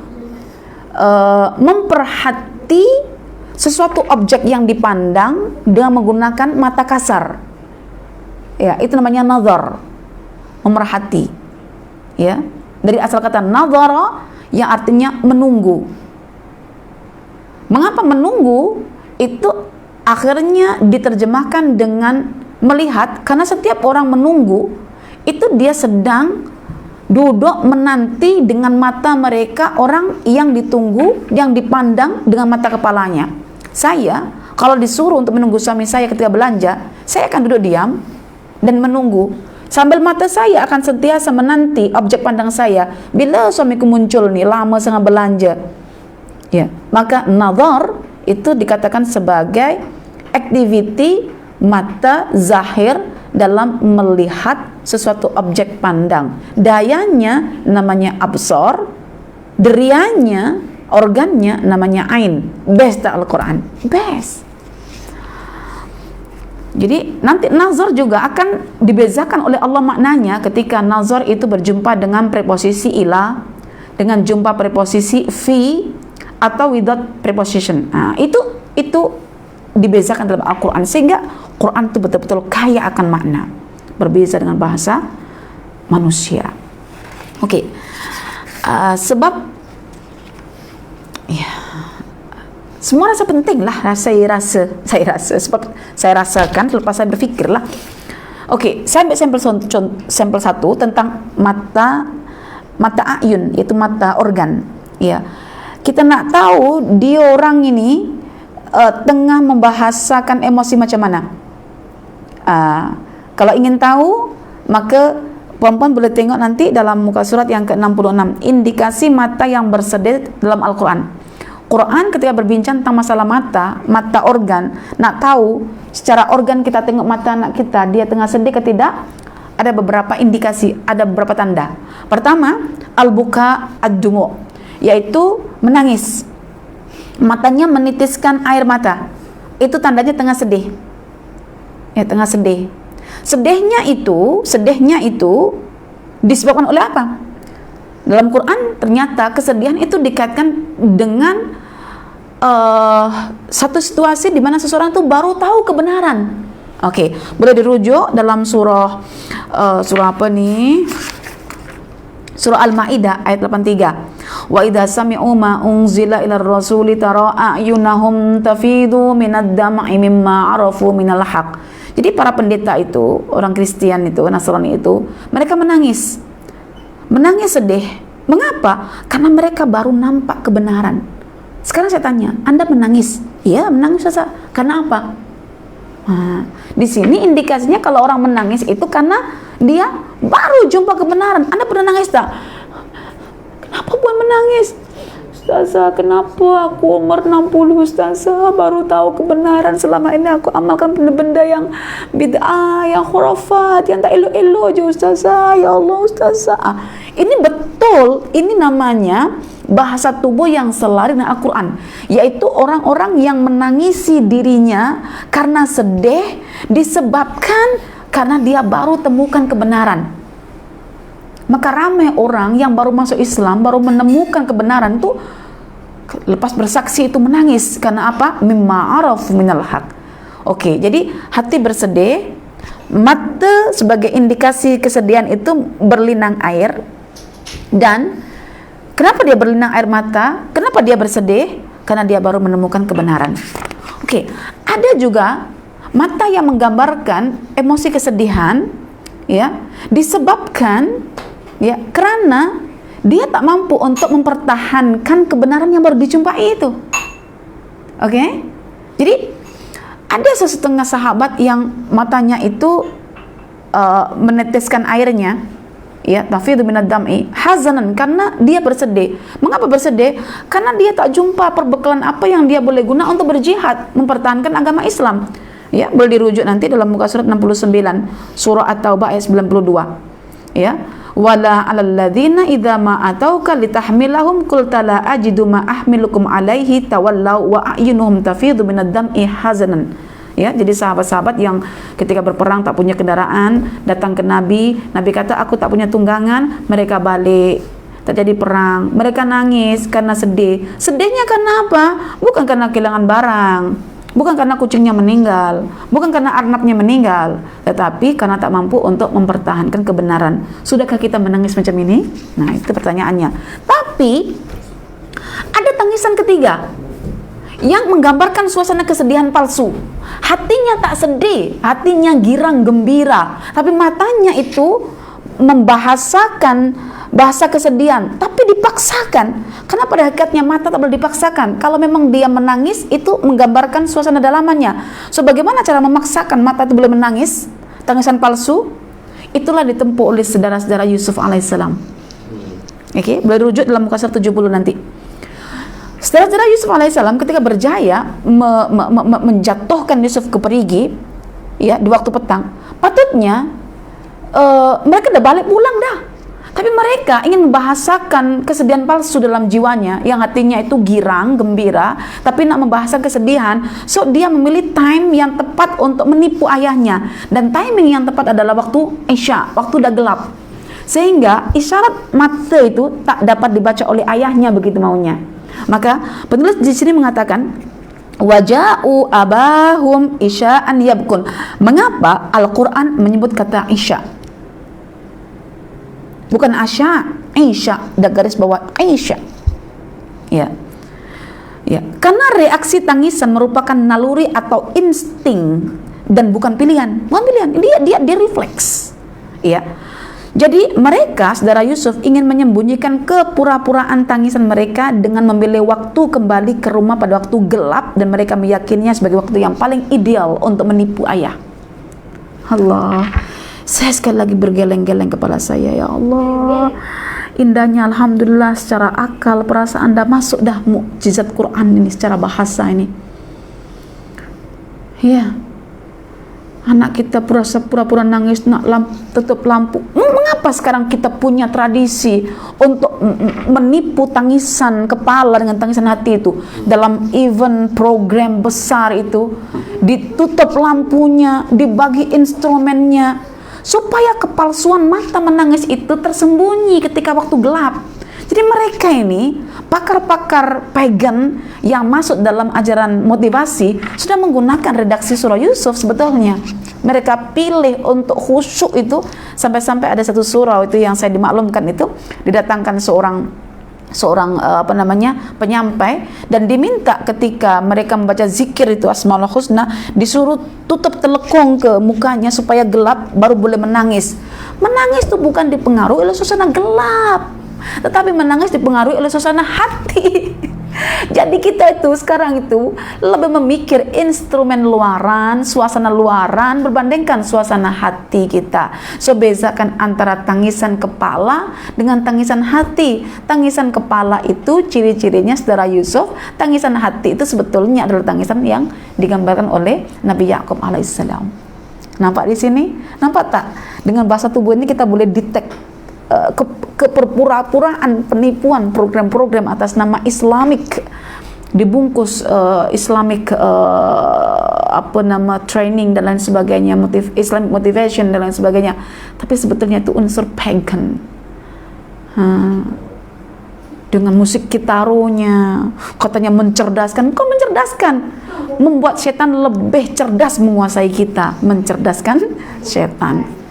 memperhati sesuatu objek yang dipandang dengan menggunakan mata kasar. Ya, itu namanya nazar, memerhati. Ya, dari asal kata nazara yang artinya menunggu. Mengapa menunggu? Itu akhirnya diterjemahkan dengan melihat, karena setiap orang menunggu itu dia sedang duduk menanti dengan mata mereka orang yang ditunggu, yang dipandang dengan mata kepalanya. Saya kalau disuruh untuk menunggu suami saya ketika belanja, saya akan duduk diam dan menunggu sambil mata saya akan sentiasa menanti objek pandang saya. Bila suamiku muncul nih, lama sangat belanja. Ya, maka nazar itu dikatakan sebagai aktiviti mata zahir dalam melihat sesuatu objek pandang. Dayanya namanya absor, derianya, organnya namanya ain. Best Al-Quran, best. Jadi nanti nazar juga akan dibezakan oleh Allah maknanya ketika nazar itu berjumpa dengan preposisi ila, dengan jumpa preposisi fi, atau without preposition. Nah, itu dibezakan dalam Al-Quran, sehingga Quran itu betul-betul kaya akan makna, berbeza dengan bahasa manusia. Oke. Sebab ya, semua rasa penting lah, saya rasa sebab saya rasakan selepas saya berpikir lah. Oke, saya ambil sampel satu tentang mata ayun, yaitu mata organ. Ya, kita nak tahu dia orang ini tengah membahasakan emosi macam mana. Kalau ingin tahu, maka puan-puan boleh tengok nanti dalam muka surat yang ke-66, indikasi mata yang bersedih dalam Al-Quran. Quran ketika berbincang tentang masalah mata organ, nak tahu secara organ kita tengok mata anak kita, dia tengah sedih ke tidak, ada beberapa indikasi, ada beberapa tanda. Pertama, al-buka ad-dumu, yaitu menangis. Matanya menitiskan air mata. Itu tandanya tengah sedih. Ya, tengah sedih. Sedihnya itu disebabkan oleh apa? Dalam Quran ternyata kesedihan itu dikaitkan dengan satu situasi di mana seseorang itu baru tahu kebenaran. Oke, boleh dirujuk dalam surah apa nih? Surah Al-Maidah ayat 83. Wa idza sami'u ma unzila ila rasuli tara a'yunahum tafidu minad dam'i mimma 'arafu minal haqq. Jadi para pendeta itu, orang Kristen itu, Nasrani itu, mereka menangis sedih. Mengapa? Karena mereka baru nampak kebenaran. Sekarang saya tanya, Anda menangis? Iya, menangis Ustaz. Karena apa? Nah, di sini indikasinya kalau orang menangis itu karena dia baru jumpa kebenaran. Anda pernah nangis tak? Kenapa buat menangis? Ustazah, kenapa aku umur 60 Ustazah baru tahu kebenaran? Selama ini aku amalkan benda-benda yang bid'ah, yang khurafat, yang tak elok-elok aja Ustazah. Ya Allah Ustazah. Ini betul, ini namanya bahasa tubuh yang selari dengan Al-Quran, yaitu orang-orang yang menangisi dirinya karena sedih disebabkan karena dia baru temukan kebenaran. Maka ramai orang yang baru masuk Islam, baru menemukan kebenaran itu lepas bersaksi itu menangis karena apa? Mimma araf minal haq. Oke, jadi hati bersedih, mata sebagai indikasi kesedihan itu berlinang air. Dan kenapa dia berlinang air mata? Kenapa dia bersedih? Karena dia baru menemukan kebenaran. Oke, ada juga mata yang menggambarkan emosi kesedihan, ya, disebabkan ya karena dia tak mampu untuk mempertahankan kebenaran yang baru dijumpai itu. Oke? Jadi ada sesetengah sahabat yang matanya itu meneteskan airnya, ya, tafidhu minad dam'i hazanan, karena dia bersedih. Mengapa bersedih? Karena dia tak jumpa perbekalan apa yang dia boleh guna untuk berjihad, mempertahankan agama Islam. Ya, boleh dirujuk nanti dalam muka surat 69, surah At-Taubah ayat 92. Ya, wala 'alal ladzina idza ma atauka litahmilahum qulta la ajidu ma ahmilukum alaihi tawallaw wa a'yunuhum tafidhu minad dam'i hazanan. Ya, jadi sahabat-sahabat yang ketika berperang tak punya kendaraan datang ke Nabi, Nabi kata aku tak punya tunggangan, mereka balik, terjadi perang, mereka nangis karena sedih. Sedihnya karena apa? Bukan karena kehilangan barang, bukan karena kucingnya meninggal, bukan karena arnabnya meninggal, tetapi karena tak mampu untuk mempertahankan kebenaran. Sudahkah kita menangis macam ini? Nah, itu pertanyaannya. Tapi ada tangisan ketiga yang menggambarkan suasana kesedihan palsu. Hatinya tak sedih, hatinya girang gembira, tapi matanya itu membahasakan bahasa kesedihan, tapi dipaksakan. Karena pada hakikatnya mata tak boleh dipaksakan. Kalau memang dia menangis, itu menggambarkan suasana dalamannya. So, bagaimana cara memaksakan mata itu boleh menangis? Tangisan palsu, itulah ditempuh oleh saudara-saudara Yusuf alaihissalam. Oke, boleh rujuk dalam muka 70 nanti. Saudara-saudara Yusuf alaihissalam ketika berjaya menjatuhkan Yusuf ke perigi, ya, di waktu petang, patutnya mereka udah balik pulang dah. Tapi mereka ingin membahasakan kesedihan palsu dalam jiwanya, yang hatinya itu girang, gembira, tapi nak membahasakan kesedihan. So, dia memilih time yang tepat untuk menipu ayahnya. Dan timing yang tepat adalah waktu Isya, waktu udah gelap. Sehingga isyarat mata itu tak dapat dibaca oleh ayahnya begitu maunya. Maka penulis di sini mengatakan waja'u abahum isya'an yabkun. Mengapa Al-Quran menyebut kata Isya? Bukan Asya, Isya, ada garis bawah Isya. Ya. Ya, karena reaksi tangisan merupakan naluri atau insting dan bukan pilihan. Bukan pilihan, dia refleks. Ya. Jadi mereka, saudara Yusuf, ingin menyembunyikan kepura-puraan tangisan mereka dengan memilih waktu kembali ke rumah pada waktu gelap, dan mereka meyakininya sebagai waktu yang paling ideal untuk menipu ayah. Allah, saya sekali lagi bergeleng-geleng kepala saya, ya Allah. Indahnya Alhamdulillah secara akal, perasaan dah masuk dah mukjizat Quran ini secara bahasa ini. Ya. Anak kita pura-pura nangis nak tutup lampu. Mengapa sekarang kita punya tradisi untuk menipu tangisan kepala dengan tangisan hati itu? Dalam event program besar itu ditutup lampunya, dibagi instrumennya, supaya kepalsuan mata menangis itu tersembunyi ketika waktu gelap. Jadi mereka ini pakar-pakar pagan yang masuk dalam ajaran motivasi sudah menggunakan redaksi surah Yusuf. Sebetulnya mereka pilih untuk khusyuk itu, sampai-sampai ada satu surah itu yang saya dimaklumkan itu didatangkan seorang penyampai, dan diminta ketika mereka membaca zikir itu Asmaul Husna, disuruh tutup telekung ke mukanya supaya gelap baru boleh menangis. Menangis itu bukan dipengaruhi oleh suasana gelap, tetapi menangis dipengaruhi oleh suasana hati. Jadi kita itu sekarang itu lebih memikir instrumen luaran, suasana luaran berbandingkan suasana hati kita. So, bezakan antara tangisan kepala dengan tangisan hati. Tangisan kepala itu ciri-cirinya saudara Yusuf, tangisan hati itu sebetulnya adalah tangisan yang digambarkan oleh Nabi Yakub alaihissalam. Nampak di sini? Nampak tak? Dengan bahasa tubuh ini kita boleh detect kepura-puraan penipuan program-program atas nama Islamik, dibungkus Islamic training dan lain sebagainya, Islamic motivation dan lain sebagainya, tapi sebetulnya itu unsur pagan. Dengan musik gitaronya katanya mencerdaskan. Kok mencerdaskan? Membuat setan lebih cerdas menguasai kita, mencerdaskan setan.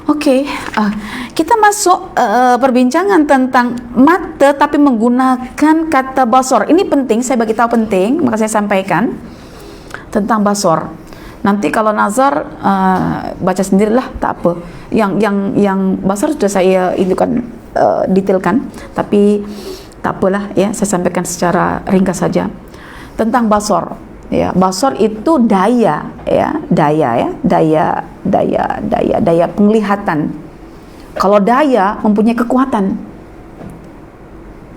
Oke, kita masuk perbincangan tentang mata tapi menggunakan kata basor. Ini penting, saya bagi tahu penting, maka saya sampaikan tentang basor. Nanti kalau nazar baca sendirilah, tak apa. Yang basor sudah saya indukan detailkan, tapi tak apalah ya, saya sampaikan secara ringkas saja tentang basor. Ya, basor itu daya penglihatan. Kalau daya mempunyai kekuatan.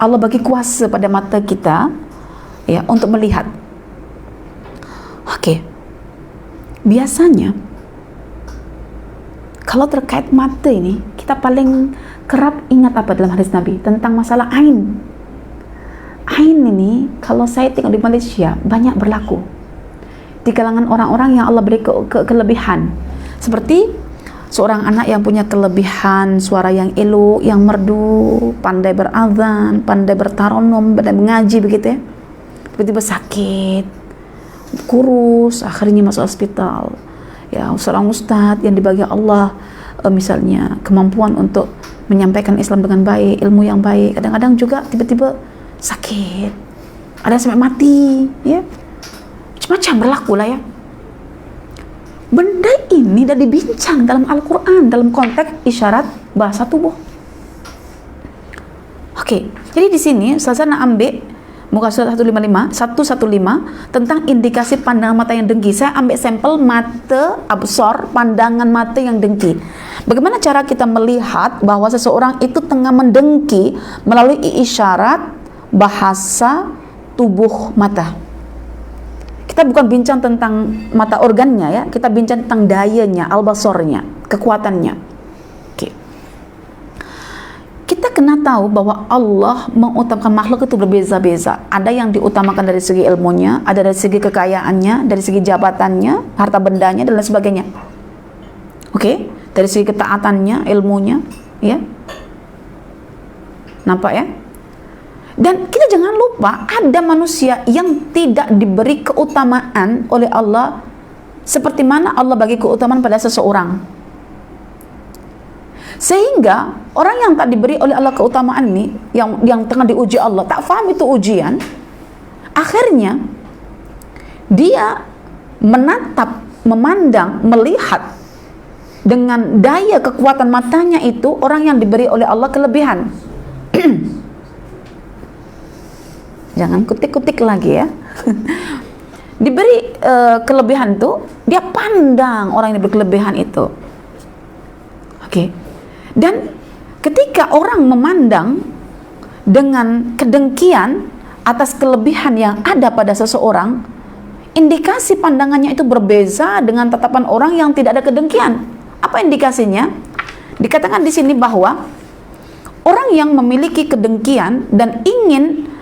Allah bagi kuasa pada mata kita ya untuk melihat. Oke. Biasanya kalau terkait mata ini, kita paling kerap ingat apa dalam hadis Nabi tentang masalah ain. Ain ini kalau saya tengok di Malaysia banyak berlaku. di kalangan orang-orang yang Allah beri kelebihan. Seperti seorang anak yang punya kelebihan suara yang elok, yang merdu, pandai berazan, pandai bertaronum, pandai mengaji begitu ya. Tiba-tiba sakit, kurus, akhirnya masuk hospital. Ya, seorang ustadz yang dibagi Allah misalnya kemampuan untuk menyampaikan Islam dengan baik, ilmu yang baik, kadang-kadang juga tiba-tiba sakit, ada sampai mati, ya, macam-macam berlaku lah ya. Benda ini dah dibincang dalam Al-Quran dalam konteks isyarat bahasa tubuh. Oke, jadi di sini Ustazah nak ambil muka surat 115 tentang indikasi pandangan mata yang dengki. Saya ambil sampel mata absor, pandangan mata yang dengki. Bagaimana cara kita melihat bahwa seseorang itu tengah mendengki melalui isyarat bahasa tubuh mata. Kita bukan bincang tentang mata organnya ya, kita bincang tentang dayanya, al-basornya, kekuatannya. Oke. Kita kena tahu bahwa Allah mengutamakan makhluk itu berbeza-beza. Ada yang diutamakan dari segi ilmunya, ada dari segi kekayaannya, dari segi jabatannya, harta bendanya, dan lain sebagainya. Oke, dari segi ketaatannya, ilmunya, ya. Nampak ya? Dan kita jangan lupa ada manusia yang tidak diberi keutamaan oleh Allah seperti mana Allah bagi keutamaan pada seseorang. Sehingga orang yang tak diberi oleh Allah keutamaan ini, yang tengah diuji Allah, tak faham itu ujian, akhirnya dia menatap, memandang, melihat dengan daya kekuatan matanya itu orang yang diberi oleh Allah kelebihan. Jangan kutik-kutik lagi ya. Diberi kelebihan tuh, dia pandang orang yang berkelebihan itu. Oke. Dan ketika orang memandang dengan kedengkian atas kelebihan yang ada pada seseorang, indikasi pandangannya itu berbeza dengan tatapan orang yang tidak ada kedengkian. Apa indikasinya? Dikatakan di sini bahwa orang yang memiliki kedengkian dan ingin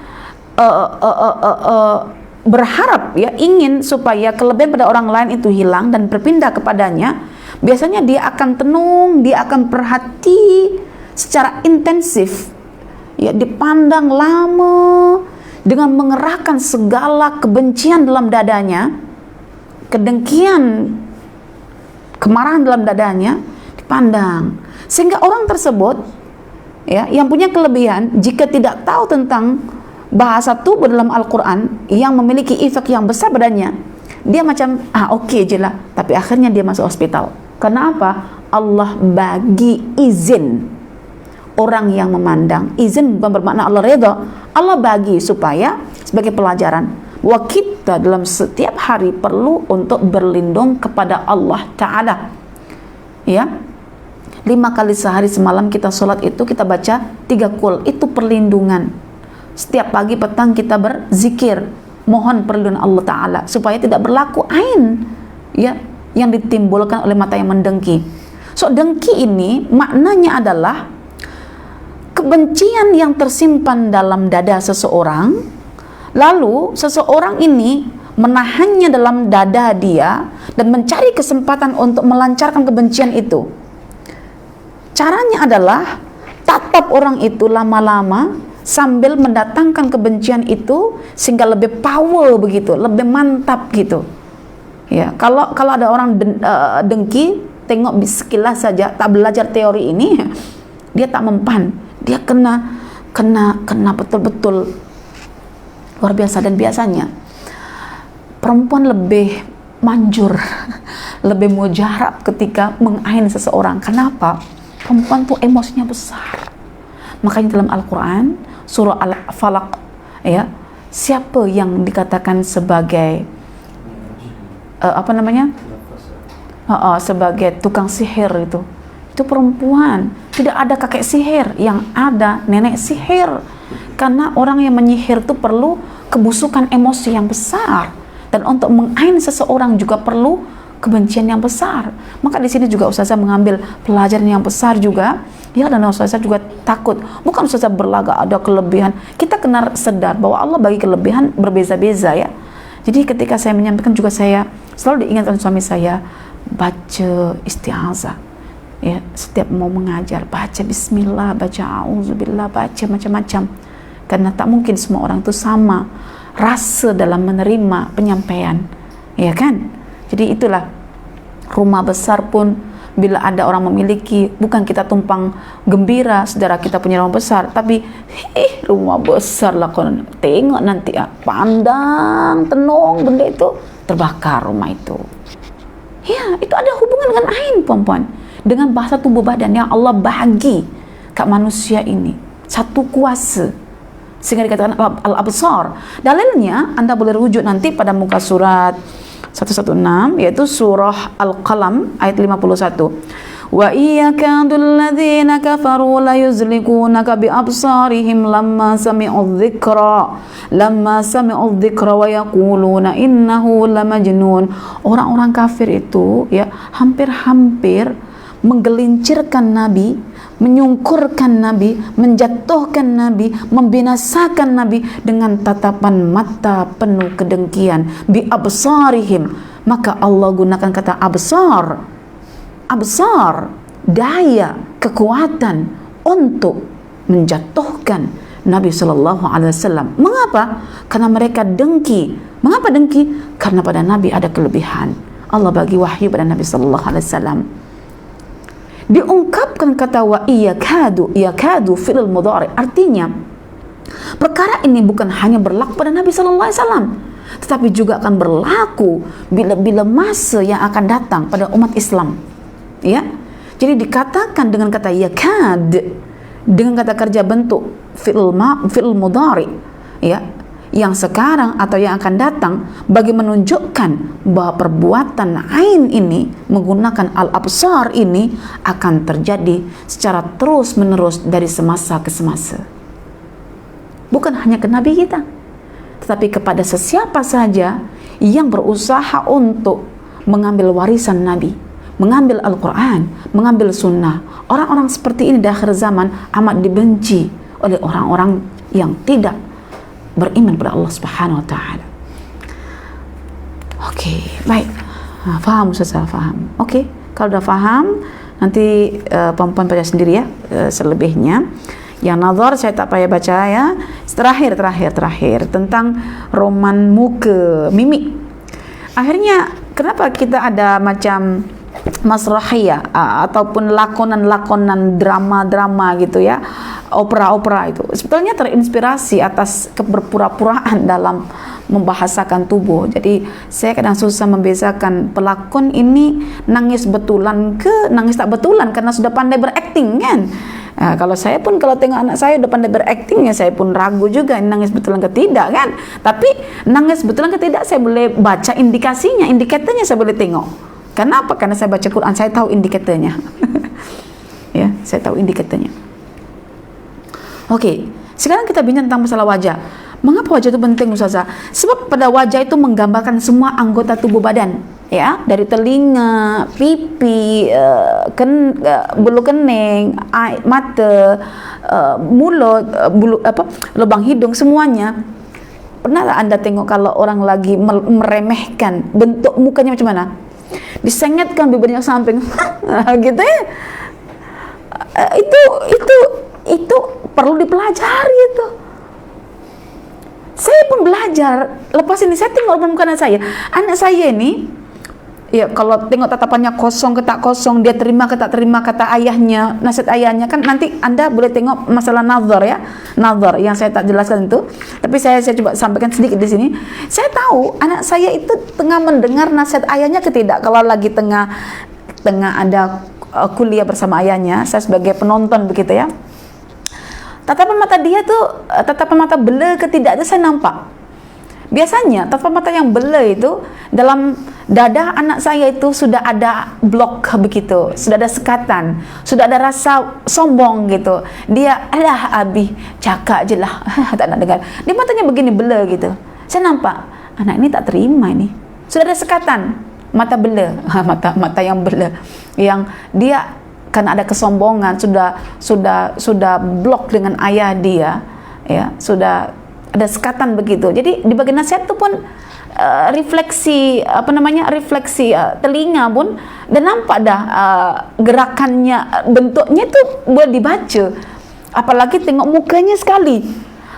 berharap ya, ingin supaya kelebihan pada orang lain itu hilang dan berpindah kepadanya, biasanya dia akan tenung, dia akan perhati secara intensif ya, dipandang lama dengan mengerahkan segala kebencian dalam dadanya, kedengkian, kemarahan dalam dadanya dipandang, sehingga orang tersebut ya, yang punya kelebihan, jika tidak tahu tentang bahasa tubuh dalam Al-Quran yang memiliki efek yang besar badannya, dia macam oke je lah, tapi akhirnya dia masuk hospital. Karena apa? Allah bagi izin orang yang memandang. Izin bukan bermakna Allah redha, Allah bagi supaya sebagai pelajaran bahwa kita dalam setiap hari perlu untuk berlindung kepada Allah Ta'ala ya. 5 kali sehari semalam kita sholat itu kita baca 3 qul, itu perlindungan. Setiap pagi petang kita berzikir, mohon perlindungan Allah Ta'ala supaya tidak berlaku ain ya, yang ditimbulkan oleh mata yang mendengki. So, dengki ini maknanya adalah kebencian yang tersimpan dalam dada seseorang, lalu seseorang ini menahannya dalam dada dia dan mencari kesempatan untuk melancarkan kebencian itu. Caranya adalah tatap orang itu lama-lama sambil mendatangkan kebencian itu sehingga lebih power begitu, lebih mantap gitu. Ya, kalau ada orang dengki, tengok sekilas saja, tak belajar teori ini, dia tak mempan, dia kena betul-betul luar biasa. Dan biasanya perempuan lebih manjur, lebih mujarab ketika mengain seseorang. Kenapa? Perempuan tuh emosinya besar. Makanya dalam Al-Quran surah Al-Falaq ya, siapa yang dikatakan sebagai sebagai tukang sihir itu perempuan. Tidak ada kakek sihir, yang ada nenek sihir. Karena orang yang menyihir itu perlu kebusukan emosi yang besar, dan untuk mengain seseorang juga perlu kebencian yang besar. Maka di sini juga Ustazah mengambil pelajaran yang besar juga ya, dan Ustazah juga takut, bukan Ustazah berlagak ada kelebihan. Kita kena sadar bahwa Allah bagi kelebihan berbeza-beza ya. Jadi ketika saya menyampaikan juga saya selalu diingatkan suami saya, baca isti'azah. Ya, setiap mau mengajar, baca bismillah, baca auzubillah, baca macam-macam. Karena tak mungkin semua orang itu sama rasa dalam menerima penyampaian. Ya kan? Jadi itulah, rumah besar pun bila ada orang memiliki, bukan kita tumpang gembira saudara kita punya rumah besar, tapi rumah besar lah, kon tengok nanti pandang tenung benda itu terbakar rumah itu. Ya, itu ada hubungan dengan ain, puan-puan, dengan bahasa tubuh badan yang Allah bahagi kat manusia ini, satu kuasa, sehingga dikatakan al-absar. Dalilnya anda boleh rujuk nanti pada muka surat 116, yaitu surah Al-Qalam ayat 51. Wa iyakadul ladzina kafaru la yuzlikunaka bi absarihim lamma sami'u dzikra wa yaquluna innahu lamajnun. Orang-orang kafir itu ya hampir-hampir menggelincirkan Nabi, menyungkurkan Nabi, menjatuhkan Nabi, membinasakan Nabi dengan tatapan mata penuh kedengkian, bi absarihim. Maka Allah gunakan kata absar, daya, kekuatan untuk menjatuhkan Nabi SAW. Mengapa? Karena mereka dengki. Mengapa dengki? Karena pada Nabi ada kelebihan. Allah bagi wahyu pada Nabi SAW. Diungkapkan kata wa yakadu fi'il mudhari, artinya perkara ini bukan hanya berlaku pada Nabi SAW, tetapi juga akan berlaku bila masa yang akan datang pada umat Islam. Ya, jadi dikatakan dengan kata yakad, dengan kata kerja bentuk fi'il mudhari, ya, yang sekarang atau yang akan datang, bagi menunjukkan bahwa perbuatan ain ini menggunakan al-absar ini akan terjadi secara terus menerus dari semasa ke semasa. Bukan hanya ke Nabi kita, tetapi kepada sesiapa saja yang berusaha untuk mengambil warisan Nabi, mengambil Al-Quran, mengambil sunnah. Orang-orang seperti ini di akhir zaman amat dibenci oleh orang-orang yang tidak beriman pada Allah Subhanahu wa taala. Okey, baik. Faham Ustazah, faham. Okey, kalau dah faham, nanti puan-puan baca sendiri ya, selebihnya. Yang nazar saya tak payah baca ya. Terakhir tentang roman muka, mimik. Akhirnya kenapa kita ada macam masrahiyah ataupun lakonan-lakonan drama-drama gitu ya, opera-opera itu sebetulnya terinspirasi atas keberpura-puraan dalam membahasakan tubuh. Jadi saya kadang susah membezakan pelakon ini nangis betulan ke nangis tak betulan karena sudah pandai berakting kan. Kalau saya pun kalau tengok anak saya udah pandai berakting ya, saya pun ragu juga ini nangis betulan ke tidak kan. Tapi nangis betulan ke tidak saya boleh baca indikasinya, indikatornya saya boleh tengok. Kenapa? Karena saya baca Quran, saya tahu indikatornya. Ya, saya tahu indikatornya. Okey, sekarang kita bincang tentang masalah wajah. Mengapa wajah itu penting, Ustazah? Sebab pada wajah itu menggambarkan semua anggota tubuh badan, ya, dari telinga, pipi, bulu kening, mata, mulut, lubang hidung, semuanya. Pernah tak anda tengok kalau orang lagi meremehkan bentuk mukanya macam mana? Disengatkan bibirnya ke samping gitu ya. Itu perlu dipelajari itu. Saya pun belajar. Lepas ini saya tengok muka anak saya ini ya, kalau tengok tatapannya kosong ke tak kosong, dia terima ke tak terima kata ayahnya, nasihat ayahnya, kan nanti anda boleh tengok masalah nazar ya, nazar yang saya tak jelaskan itu, tapi saya coba sampaikan sedikit di sini. Saya tahu anak saya itu tengah mendengar nasihat ayahnya ke tidak. Kalau lagi tengah ada kuliah bersama ayahnya, saya sebagai penonton begitu ya, tatapan mata dia tuh, tatapan mata bela ke tidak itu saya nampak. Biasanya tatapan mata yang bela itu dalam dada anak saya itu sudah ada blok begitu, sudah ada sekatan, sudah ada rasa sombong gitu. Dia alah abi cakap je lah tak nak dengar. Dia matanya begini bela gitu. Saya nampak anak ini tak terima ini. Sudah ada sekatan, mata bela, mata yang bela, yang dia kan ada kesombongan, sudah blok dengan ayah dia, ya, sudah ada sekatan begitu. Jadi di bagian nasihat itu pun refleksi telinga pun dan nampak dah gerakannya, bentuknya itu boleh dibaca. Apalagi tengok mukanya sekali.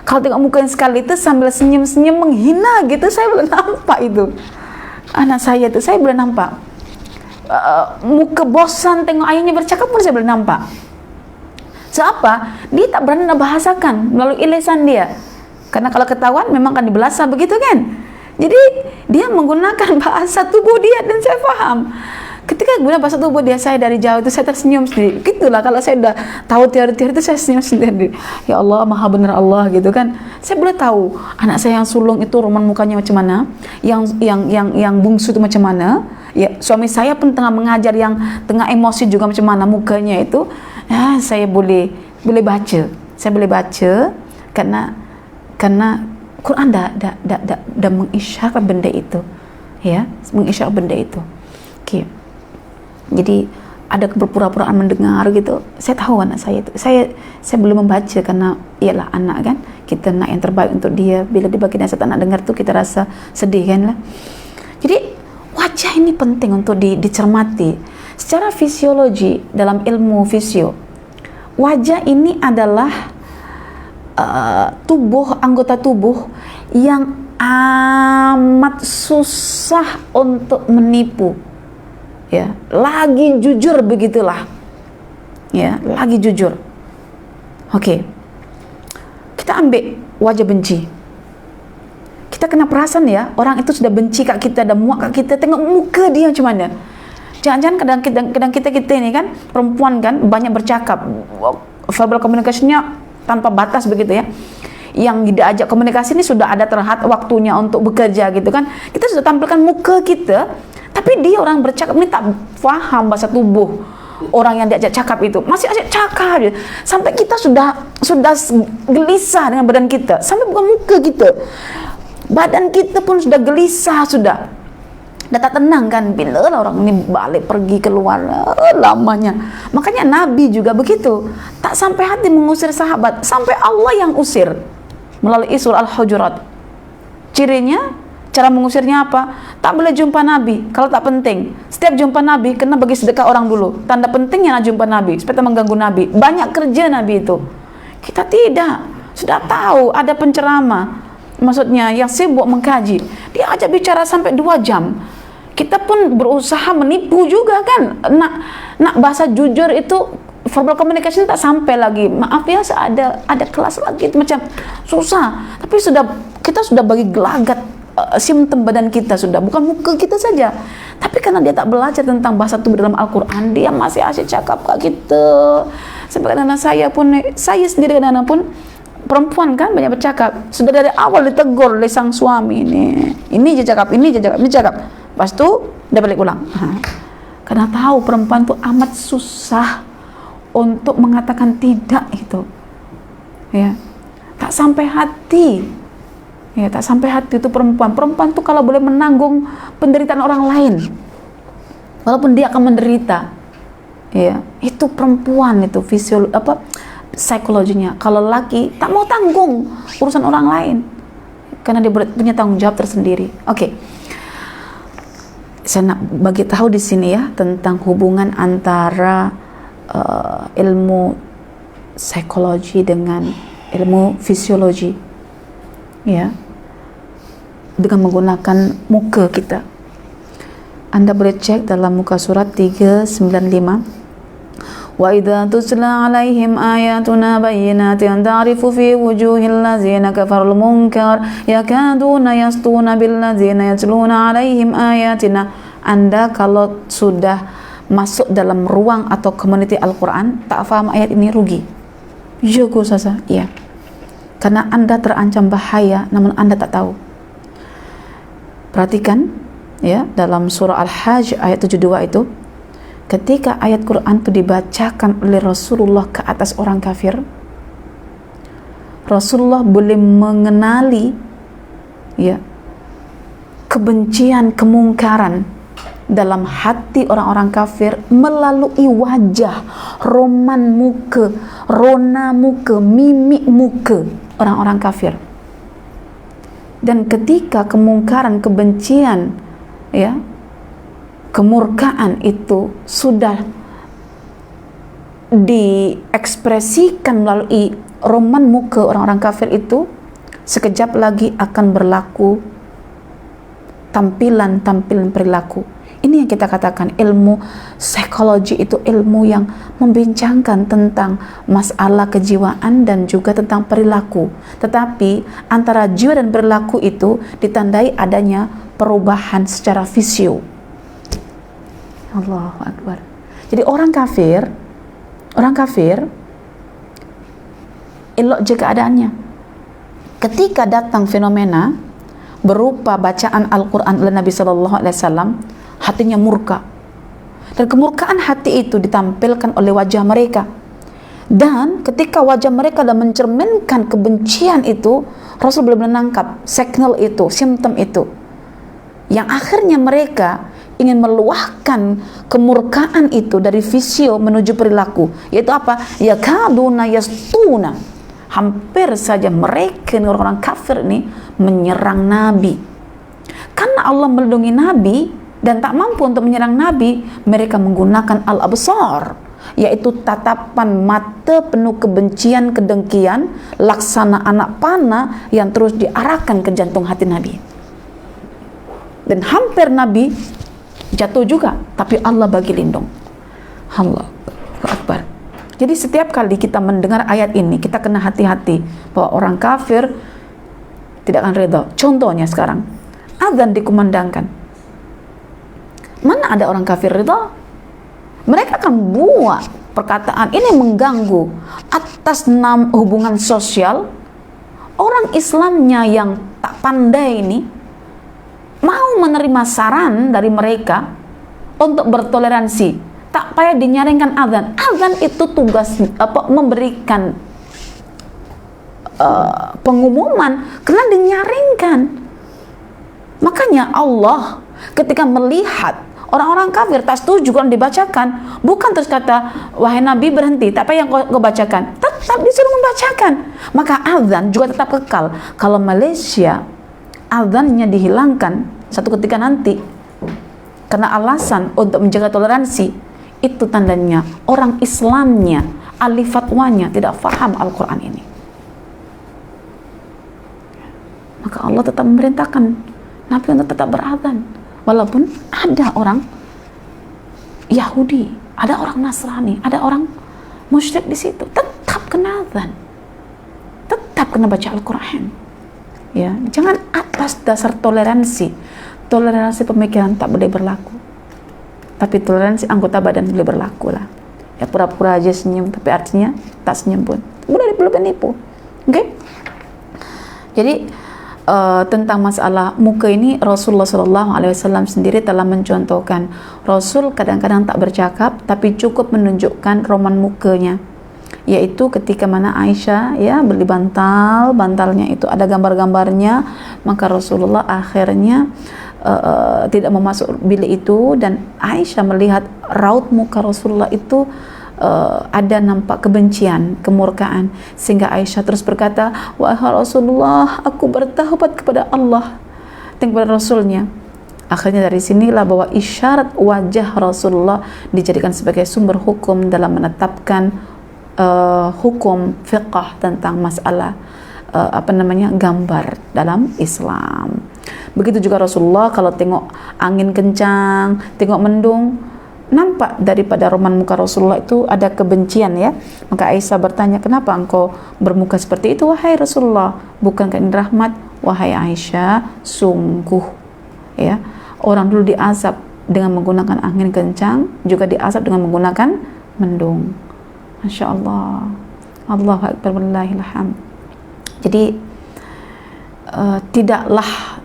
Kalau tengok mukanya sekali itu sambil senyum-senyum menghina gitu, saya boleh nampak itu. Anak saya itu saya boleh nampak. Muka bosan tengok ayahnya bercakap pun saya boleh nampak. Siapa? Dia tak berani nak bahasakan melalui lisan dia. Karena kalau ketahuan memang akan dibelasa begitu kan. Jadi dia menggunakan bahasa tubuh dia dan saya faham. Ketika guna bahasa tubuh dia, saya dari jauh itu saya tersenyum sendiri. Gitulah kalau saya sudah tahu teori-teori itu saya senyum sendiri. Ya Allah, maha benar Allah gitu kan. Saya boleh tahu anak saya yang sulung itu roman mukanya macam mana, yang bungsu itu macam mana. Ya, suami saya pun tengah mengajar yang tengah emosi juga macam mana mukanya itu. Ya, saya boleh baca. Saya boleh baca karena Quran dah mengisyarat benda itu. Ya, mengisyarat benda itu. Okey. Jadi ada berpura-puraan mendengar gitu. Saya tahu anak saya itu. Saya belum membaca karena ialah anak kan. Kita nak yang terbaik untuk dia. Bila dibagi nasihat anak dengar tu kita rasa sedih kan lah. Jadi wajah ini penting untuk dicermati. Secara fisiologi dalam ilmu fisio, wajah ini adalah anggota tubuh yang amat susah untuk menipu. Ya, lagi jujur begitulah. Ya, lagi jujur. Okey. Kita ambil wajah benci. Kita kena perasan ya, orang itu sudah benci kat kita, dah muak kat kita, tengok muka dia macam mana. Jangan-jangan kadang kita ini kan, perempuan kan banyak bercakap. Verbal communication-nya tanpa batas begitu ya. Yang diajak komunikasi ini sudah ada terhad waktunya untuk bekerja gitu kan. Kita sudah tampilkan muka kita, tapi dia orang bercakap ini tak faham bahasa tubuh orang yang diajak cakap itu, masih ajak cakap je. Sampai kita sudah gelisah dengan badan kita, sampai bukan muka kita, badan kita pun sudah gelisah, sudah tak tenang kan. Bila lah orang ini balik pergi keluar lamanya. Makanya Nabi juga begitu, tak sampai hati mengusir sahabat, sampai Allah yang usir melalui surah Al-Hujurat. Cirinya, cara mengusirnya apa? Tak boleh jumpa Nabi kalau tak penting. Setiap jumpa Nabi kena bagi sedekah orang dulu. Tanda pentingnya nak jumpa Nabi supaya tak mengganggu Nabi. Banyak kerja Nabi itu. Kita tidak. Sudah tahu ada penceramah, maksudnya yang sibuk mengkaji, dia ajak bicara sampai 2 jam. Kita pun berusaha menipu juga kan. Nak bahasa jujur itu, verbal communication tak sampai lagi. Maaf ya, ada kelas lagi itu macam susah. Tapi kita sudah bagi gelagat simptom badan kita sudah, bukan muka kita saja. Tapi karena dia tak belajar tentang bahasa tubuh dalam Al-Quran, dia masih asyik cakap kat kita. Sebab anak saya sendiri kadang-kadang pun perempuan kan banyak bercakap, sudah dari awal ditegur oleh sang suami, ini je cakap. Lepas tu dah balik ulang. Karena tahu perempuan tu amat susah untuk mengatakan tidak itu. Ya. Tak sampai hati. Ya, tak sampai hati itu perempuan. Perempuan tu kalau boleh menanggung penderitaan orang lain, walaupun dia akan menderita. Ya, itu perempuan itu psikologinya. Kalau laki tak mau tanggung urusan orang lain karena dia punya tanggung jawab tersendiri. Okey. Saya nak bagi tahu di sini ya tentang hubungan antara ilmu psikologi dengan ilmu fisiologi. Ya. Dengan menggunakan muka kita. Anda boleh cek dalam muka surat 395. وَإِذَا تُتْلَى عَلَيْهِمْ آيَاتُنَا بَيِّنَاتٍ تَعْرِفُ فِي وُجُوهِ الَّذِينَ كَفَرُوا الْمُنكَرَ يَكَادُونَ يَسْطُونَ بِالَّذِينَ يَتْلُونَ عَلَيْهِمْ آيَاتِنَا. Anda kalau sudah masuk dalam ruang atau community Al-Quran tak faham ayat ini, rugi. Jago saja, ya. Karena Anda terancam bahaya namun Anda tak tahu. Perhatikan ya, dalam surah Al-Hajj ayat 72 itu, ketika ayat Quran itu dibacakan oleh Rasulullah ke atas orang kafir, Rasulullah boleh mengenali ya kebencian, kemungkaran dalam hati orang-orang kafir melalui wajah, roman muka, rona muka, mimik muka orang-orang kafir. Dan ketika kemungkaran, kebencian, ya, kemurkaan itu sudah diekspresikan melalui roman muka orang-orang kafir itu, sekejap lagi akan berlaku tampilan-tampilan perilaku. Ini yang kita katakan ilmu psikologi, itu ilmu yang membincangkan tentang masalah kejiwaan dan juga tentang perilaku. Tetapi antara jiwa dan perilaku itu ditandai adanya perubahan secara fisio. Allahu Akbar. Jadi orang kafir elok je keadaannya. Ketika datang fenomena berupa bacaan Al-Quran oleh Nabi SAW, hatinya murka, dan kemurkaan hati itu ditampilkan oleh wajah mereka. Dan ketika wajah mereka dan mencerminkan kebencian itu, Rasul belum menangkap signal itu, simptom itu, yang akhirnya mereka ingin meluahkan kemurkaan itu dari visio menuju perilaku, yaitu apa? Yakaduna yastuna, hampir saja mereka orang-orang kafir ini menyerang Nabi. Karena Allah melindungi Nabi dan tak mampu untuk menyerang Nabi, mereka menggunakan al-absar, yaitu tatapan mata penuh kebencian, kedengkian, laksana anak panah yang terus diarahkan ke jantung hati Nabi. Dan hampir Nabi jatuh juga, tapi Allah bagi lindung. Allah Akbar. Jadi setiap kali kita mendengar ayat ini, kita kena hati-hati bahwa orang kafir tidak akan redha. Contohnya sekarang, azan dikumandangkan. Mana ada orang kafir redha? Mereka akan buat perkataan ini mengganggu atas nama hubungan sosial. Orang Islamnya yang tak pandai ini mau menerima saran dari mereka untuk bertoleransi, tak payah dinyaringkan azan. Azan itu tugas memberikan pengumuman, karena dinyaringkan. Makanya Allah ketika melihat orang-orang kafir tak setuju kalau dibacakan, bukan terus kata, wahai Nabi berhenti, tak apa yang kau bacakan, tetap disuruh membacakan. Maka azan juga tetap kekal. Kalau Malaysia azannya dihilangkan satu ketika nanti karena alasan untuk menjaga toleransi, itu tandanya orang Islamnya, ahli fatwanya tidak faham Al-Quran ini. Maka Allah tetap memerintahkan Nabi untuk tetap berazan, walaupun ada orang Yahudi, ada orang Nasrani, ada orang musyrik di situ, tetap kena azan, tetap kena baca Al-Quran. Ya, jangan atas dasar toleransi pemikiran tak boleh berlaku, tapi toleransi anggota badan boleh berlaku lah. Ya, pura-pura aja senyum, tapi artinya tak senyum pun boleh penipu. Oke? Jadi tentang masalah muka ini, Rasulullah SAW sendiri telah mencontohkan. Rasul kadang-kadang tak bercakap, tapi cukup menunjukkan roman mukanya, yaitu ketika mana Aisyah ya beli bantalnya itu ada gambar-gambarnya, maka Rasulullah akhirnya tidak memasuk bilik itu, dan Aisyah melihat raut muka Rasulullah itu ada nampak kebencian, kemurkaan, sehingga Aisyah terus berkata, wahai Rasulullah, aku bertaubat kepada Allah dan kepada Rasulnya. Akhirnya dari sinilah bahwa isyarat wajah Rasulullah dijadikan sebagai sumber hukum dalam menetapkan hukum fiqh tentang masalah gambar dalam Islam. Begitu juga Rasulullah kalau tengok angin kencang, tengok mendung, nampak daripada roman muka Rasulullah itu ada kebencian ya. Maka Aisyah bertanya, kenapa engkau bermuka seperti itu wahai Rasulullah, bukankah ini rahmat? Wahai Aisyah, sungguh ya, orang dulu diazab dengan menggunakan angin kencang, juga diazab dengan menggunakan mendung. Masya Allah, Allahu Akbar, wallahil hamd. Jadi tidaklah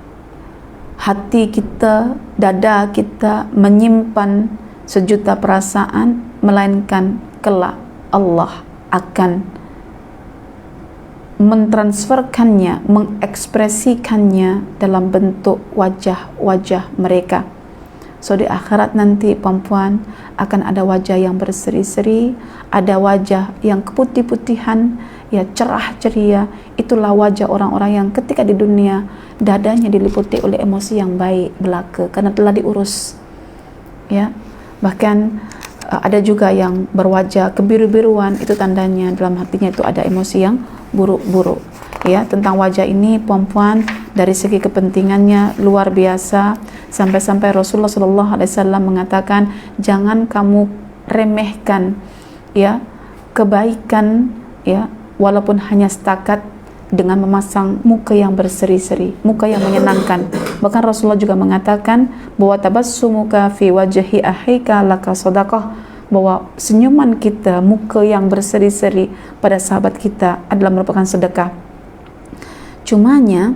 hati kita, dada kita menyimpan sejuta perasaan, melainkan kelak Allah akan mentransferkannya, mengekspresikannya dalam bentuk wajah-wajah mereka. So di akhirat nanti perempuan akan ada wajah yang berseri-seri, ada wajah yang keputih-putihan, ya cerah ceria. Itulah wajah orang-orang yang ketika di dunia dadanya diliputi oleh emosi yang baik belaka karena telah diurus, ya. Bahkan ada juga yang berwajah kebiru-biruan, itu tandanya dalam hatinya itu ada emosi yang buruk-buruk, ya. Tentang wajah ini puan-puan, dari segi kepentingannya luar biasa, sampai-sampai Rasulullah SAW mengatakan jangan kamu remehkan, ya, kebaikan, ya, walaupun hanya setakat dengan memasang muka yang berseri-seri, muka yang menyenangkan. Bahkan Rasulullah juga mengatakan bahwa tabassumuka fi wajhi akhika laka sadaqah, bahwa senyuman kita, muka yang berseri-seri pada sahabat kita adalah merupakan sedekah. Cumanya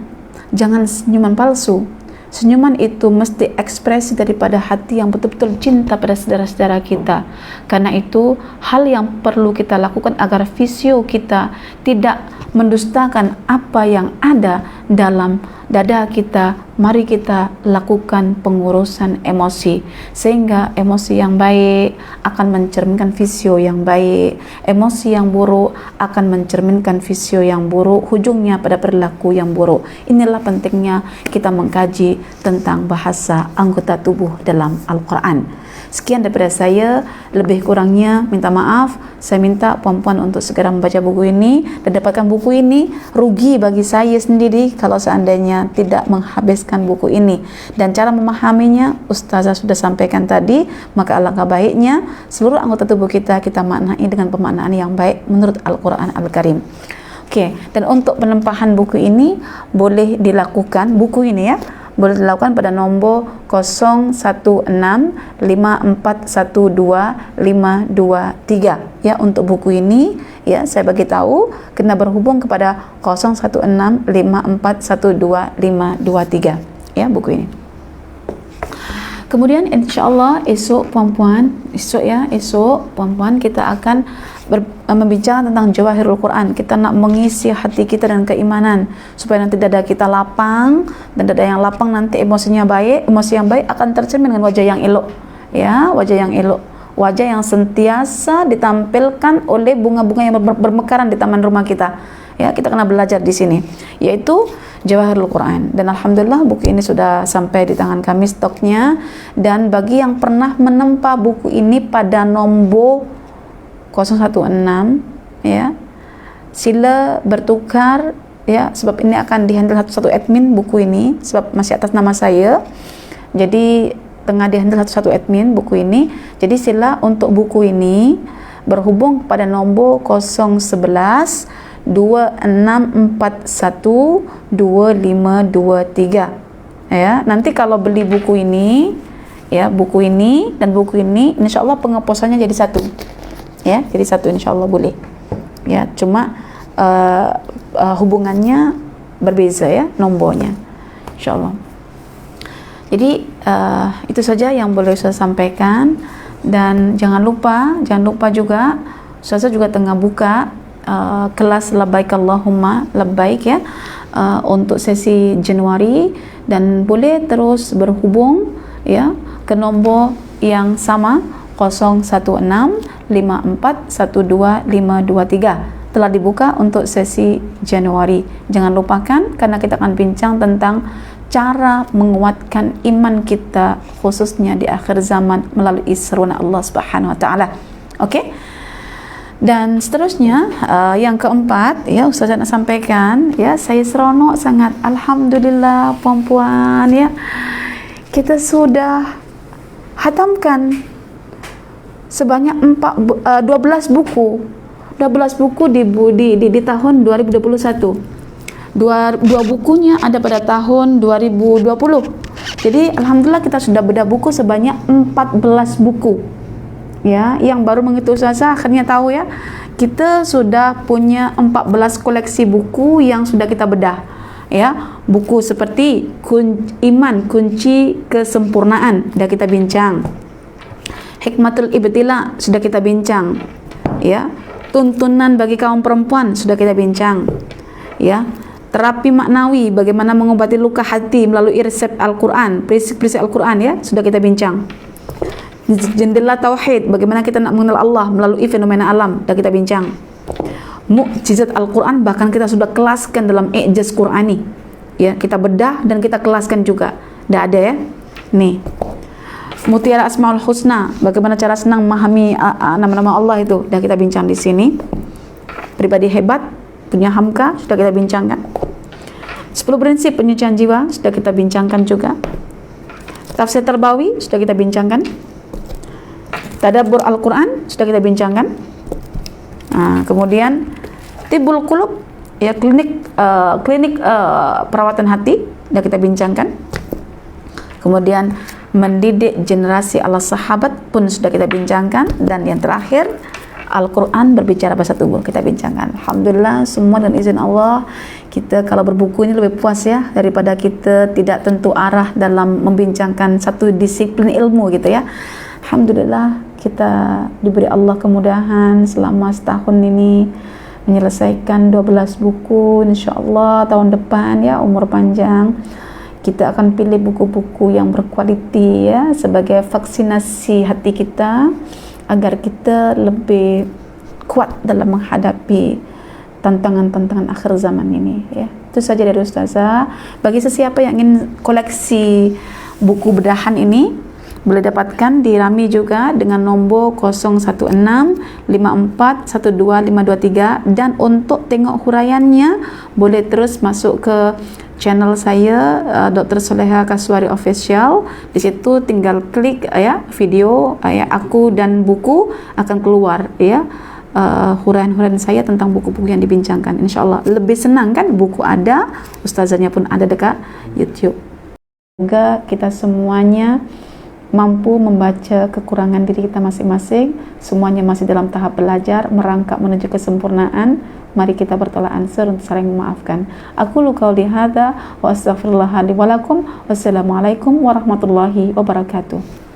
jangan senyuman palsu. Senyuman itu mesti ekspresi daripada hati yang betul-betul cinta pada saudara-saudara kita. Karena itu hal yang perlu kita lakukan agar visio kita tidak mendustakan apa yang ada dalam dada kita. Mari kita lakukan pengurusan emosi, sehingga emosi yang baik akan mencerminkan visio yang baik, emosi yang buruk akan mencerminkan visio yang buruk, ujungnya pada perilaku yang buruk. Inilah pentingnya kita mengkaji tentang bahasa anggota tubuh dalam Al-Quran. Sekian daripada saya, lebih kurangnya minta maaf. Saya minta puan-puan untuk segera membaca buku ini dan dapatkan buku ini. Rugi bagi saya sendiri kalau seandainya tidak menghabiskan buku ini. Dan cara memahaminya Ustazah sudah sampaikan tadi, maka alangkah baiknya seluruh anggota tubuh kita maknai dengan pemaknaan yang baik menurut Al-Quran Al-Karim. Oke, dan untuk penempahan buku ini boleh dilakukan, buku ini ya, boleh dilakukan pada nombor 0165412523 ya. Untuk buku ini ya, saya bagi tahu kena berhubung kepada 0165412523 ya, buku ini. Kemudian insyaallah esok puan-puan, esok puan-puan kita akan membincang tentang Jawahirul Quran. Kita nak mengisi hati kita dengan keimanan supaya nanti dada kita lapang, dan dada yang lapang nanti emosinya baik, emosi yang baik akan tercermin dengan wajah yang elok, ya, wajah yang elok, wajah yang sentiasa ditampilkan oleh bunga-bunga yang bermekaran di taman rumah kita. Ya, kita kena belajar di sini, yaitu Jawahirul Quran. Dan alhamdulillah buku ini sudah sampai di tangan kami stoknya. Dan bagi yang pernah menempa buku ini pada nombor 016 ya, sila bertukar ya, sebab ini akan dihandle satu-satu admin buku ini, sebab masih atas nama saya. Jadi tengah dihandle satu-satu admin buku ini. Jadi sila untuk buku ini berhubung pada nombor 011 26412523 ya. Nanti kalau beli buku ini ya, buku ini dan buku ini, insyaallah pengeposannya jadi satu ya, jadi satu insyaallah boleh ya. Cuma hubungannya berbeza ya, nombornya insyaallah. Jadi itu saja yang boleh saya sampaikan. Dan jangan lupa juga saya juga tengah buka kelas labbaik Allahumma labbaik ya, untuk sesi Januari, dan boleh terus berhubung ya ke nombor yang sama 0165412523 telah dibuka untuk sesi Januari. Jangan lupakan, karena kita akan bincang tentang cara menguatkan iman kita khususnya di akhir zaman melalui seruan Allah Subhanahu wa taala. Okey? Dan seterusnya yang keempat ya, Ustazah nak sampaikan ya, saya seronok sangat, alhamdulillah puan-puan ya, kita sudah hatamkan sebanyak 12 buku di tahun 2021. Dua bukunya ada pada tahun 2020. Jadi alhamdulillah kita sudah bedah buku sebanyak 14 buku. Ya, yang baru mengikuti Ustazah akhirnya tahu ya, kita sudah punya 14 koleksi buku yang sudah kita bedah. Ya, buku seperti Iman Kunci Kesempurnaan sudah kita bincang. Hikmatul Ibtila sudah kita bincang. Ya, Tuntunan bagi kaum perempuan sudah kita bincang. Ya, Terapi maknawi, bagaimana mengobati luka hati melalui resep Al-Quran, prinsip-prinsip Al-Quran ya, sudah kita bincang. Jendela Tauhid, bagaimana kita nak mengenal Allah melalui fenomena alam, sudah kita bincang. Mukjizat Al-Quran, bahkan kita sudah kelaskan dalam I'jaz Qurani ya, kita bedah dan kita kelaskan juga. Tidak ada ya. Nih, Mutiara Asmaul Husna, bagaimana cara senang memahami nama-nama Allah itu, sudah kita bincang di sini. Pribadi hebat, punya hamka, sudah kita bincangkan. 10 prinsip penyucian jiwa, sudah kita bincangkan juga. Tafsir Tarbawi, sudah kita bincangkan. Tadabbur Al-Quran, sudah kita bincangkan. Kemudian Tibbul Qulub, ya, klinik perawatan hati, sudah kita bincangkan. Kemudian mendidik generasi ala sahabat pun sudah kita bincangkan. Dan yang terakhir, Al-Quran berbicara bahasa tubuh, kita bincangkan. Alhamdulillah, semua dan izin Allah, kita kalau berbuku ini lebih puas ya, daripada kita tidak tentu arah dalam membincangkan satu disiplin ilmu gitu ya. Alhamdulillah, kita diberi Allah kemudahan selama setahun ini menyelesaikan 12 buku. InsyaAllah tahun depan ya, umur panjang, kita akan pilih buku-buku yang berkualiti ya, sebagai vaksinasi hati kita agar kita lebih kuat dalam menghadapi tantangan-tantangan akhir zaman ini ya. Itu saja dari Ustazah. Bagi sesiapa yang ingin koleksi buku bedahan ini, boleh dapatkan di Rami juga dengan nombor 016541253. Dan untuk tengok huraiannya boleh terus masuk ke channel saya, Dr. Soleha Kaswari Official. Di situ tinggal klik ya video ya, aku dan buku akan keluar ya, huraian-huraian saya tentang buku-buku yang dibincangkan. InsyaAllah lebih senang kan, buku ada, ustazahnya pun ada dekat YouTube. Semoga kita semuanya mampu membaca kekurangan diri kita masing-masing. Semuanya masih dalam tahap belajar, merangkak menuju kesempurnaan. Mari kita bertolak ansur untuk saling memaafkan. Aku qauli hadza wa astaghfirullah li wa lakum. Wassalamualaikum warahmatullahi wabarakatuh.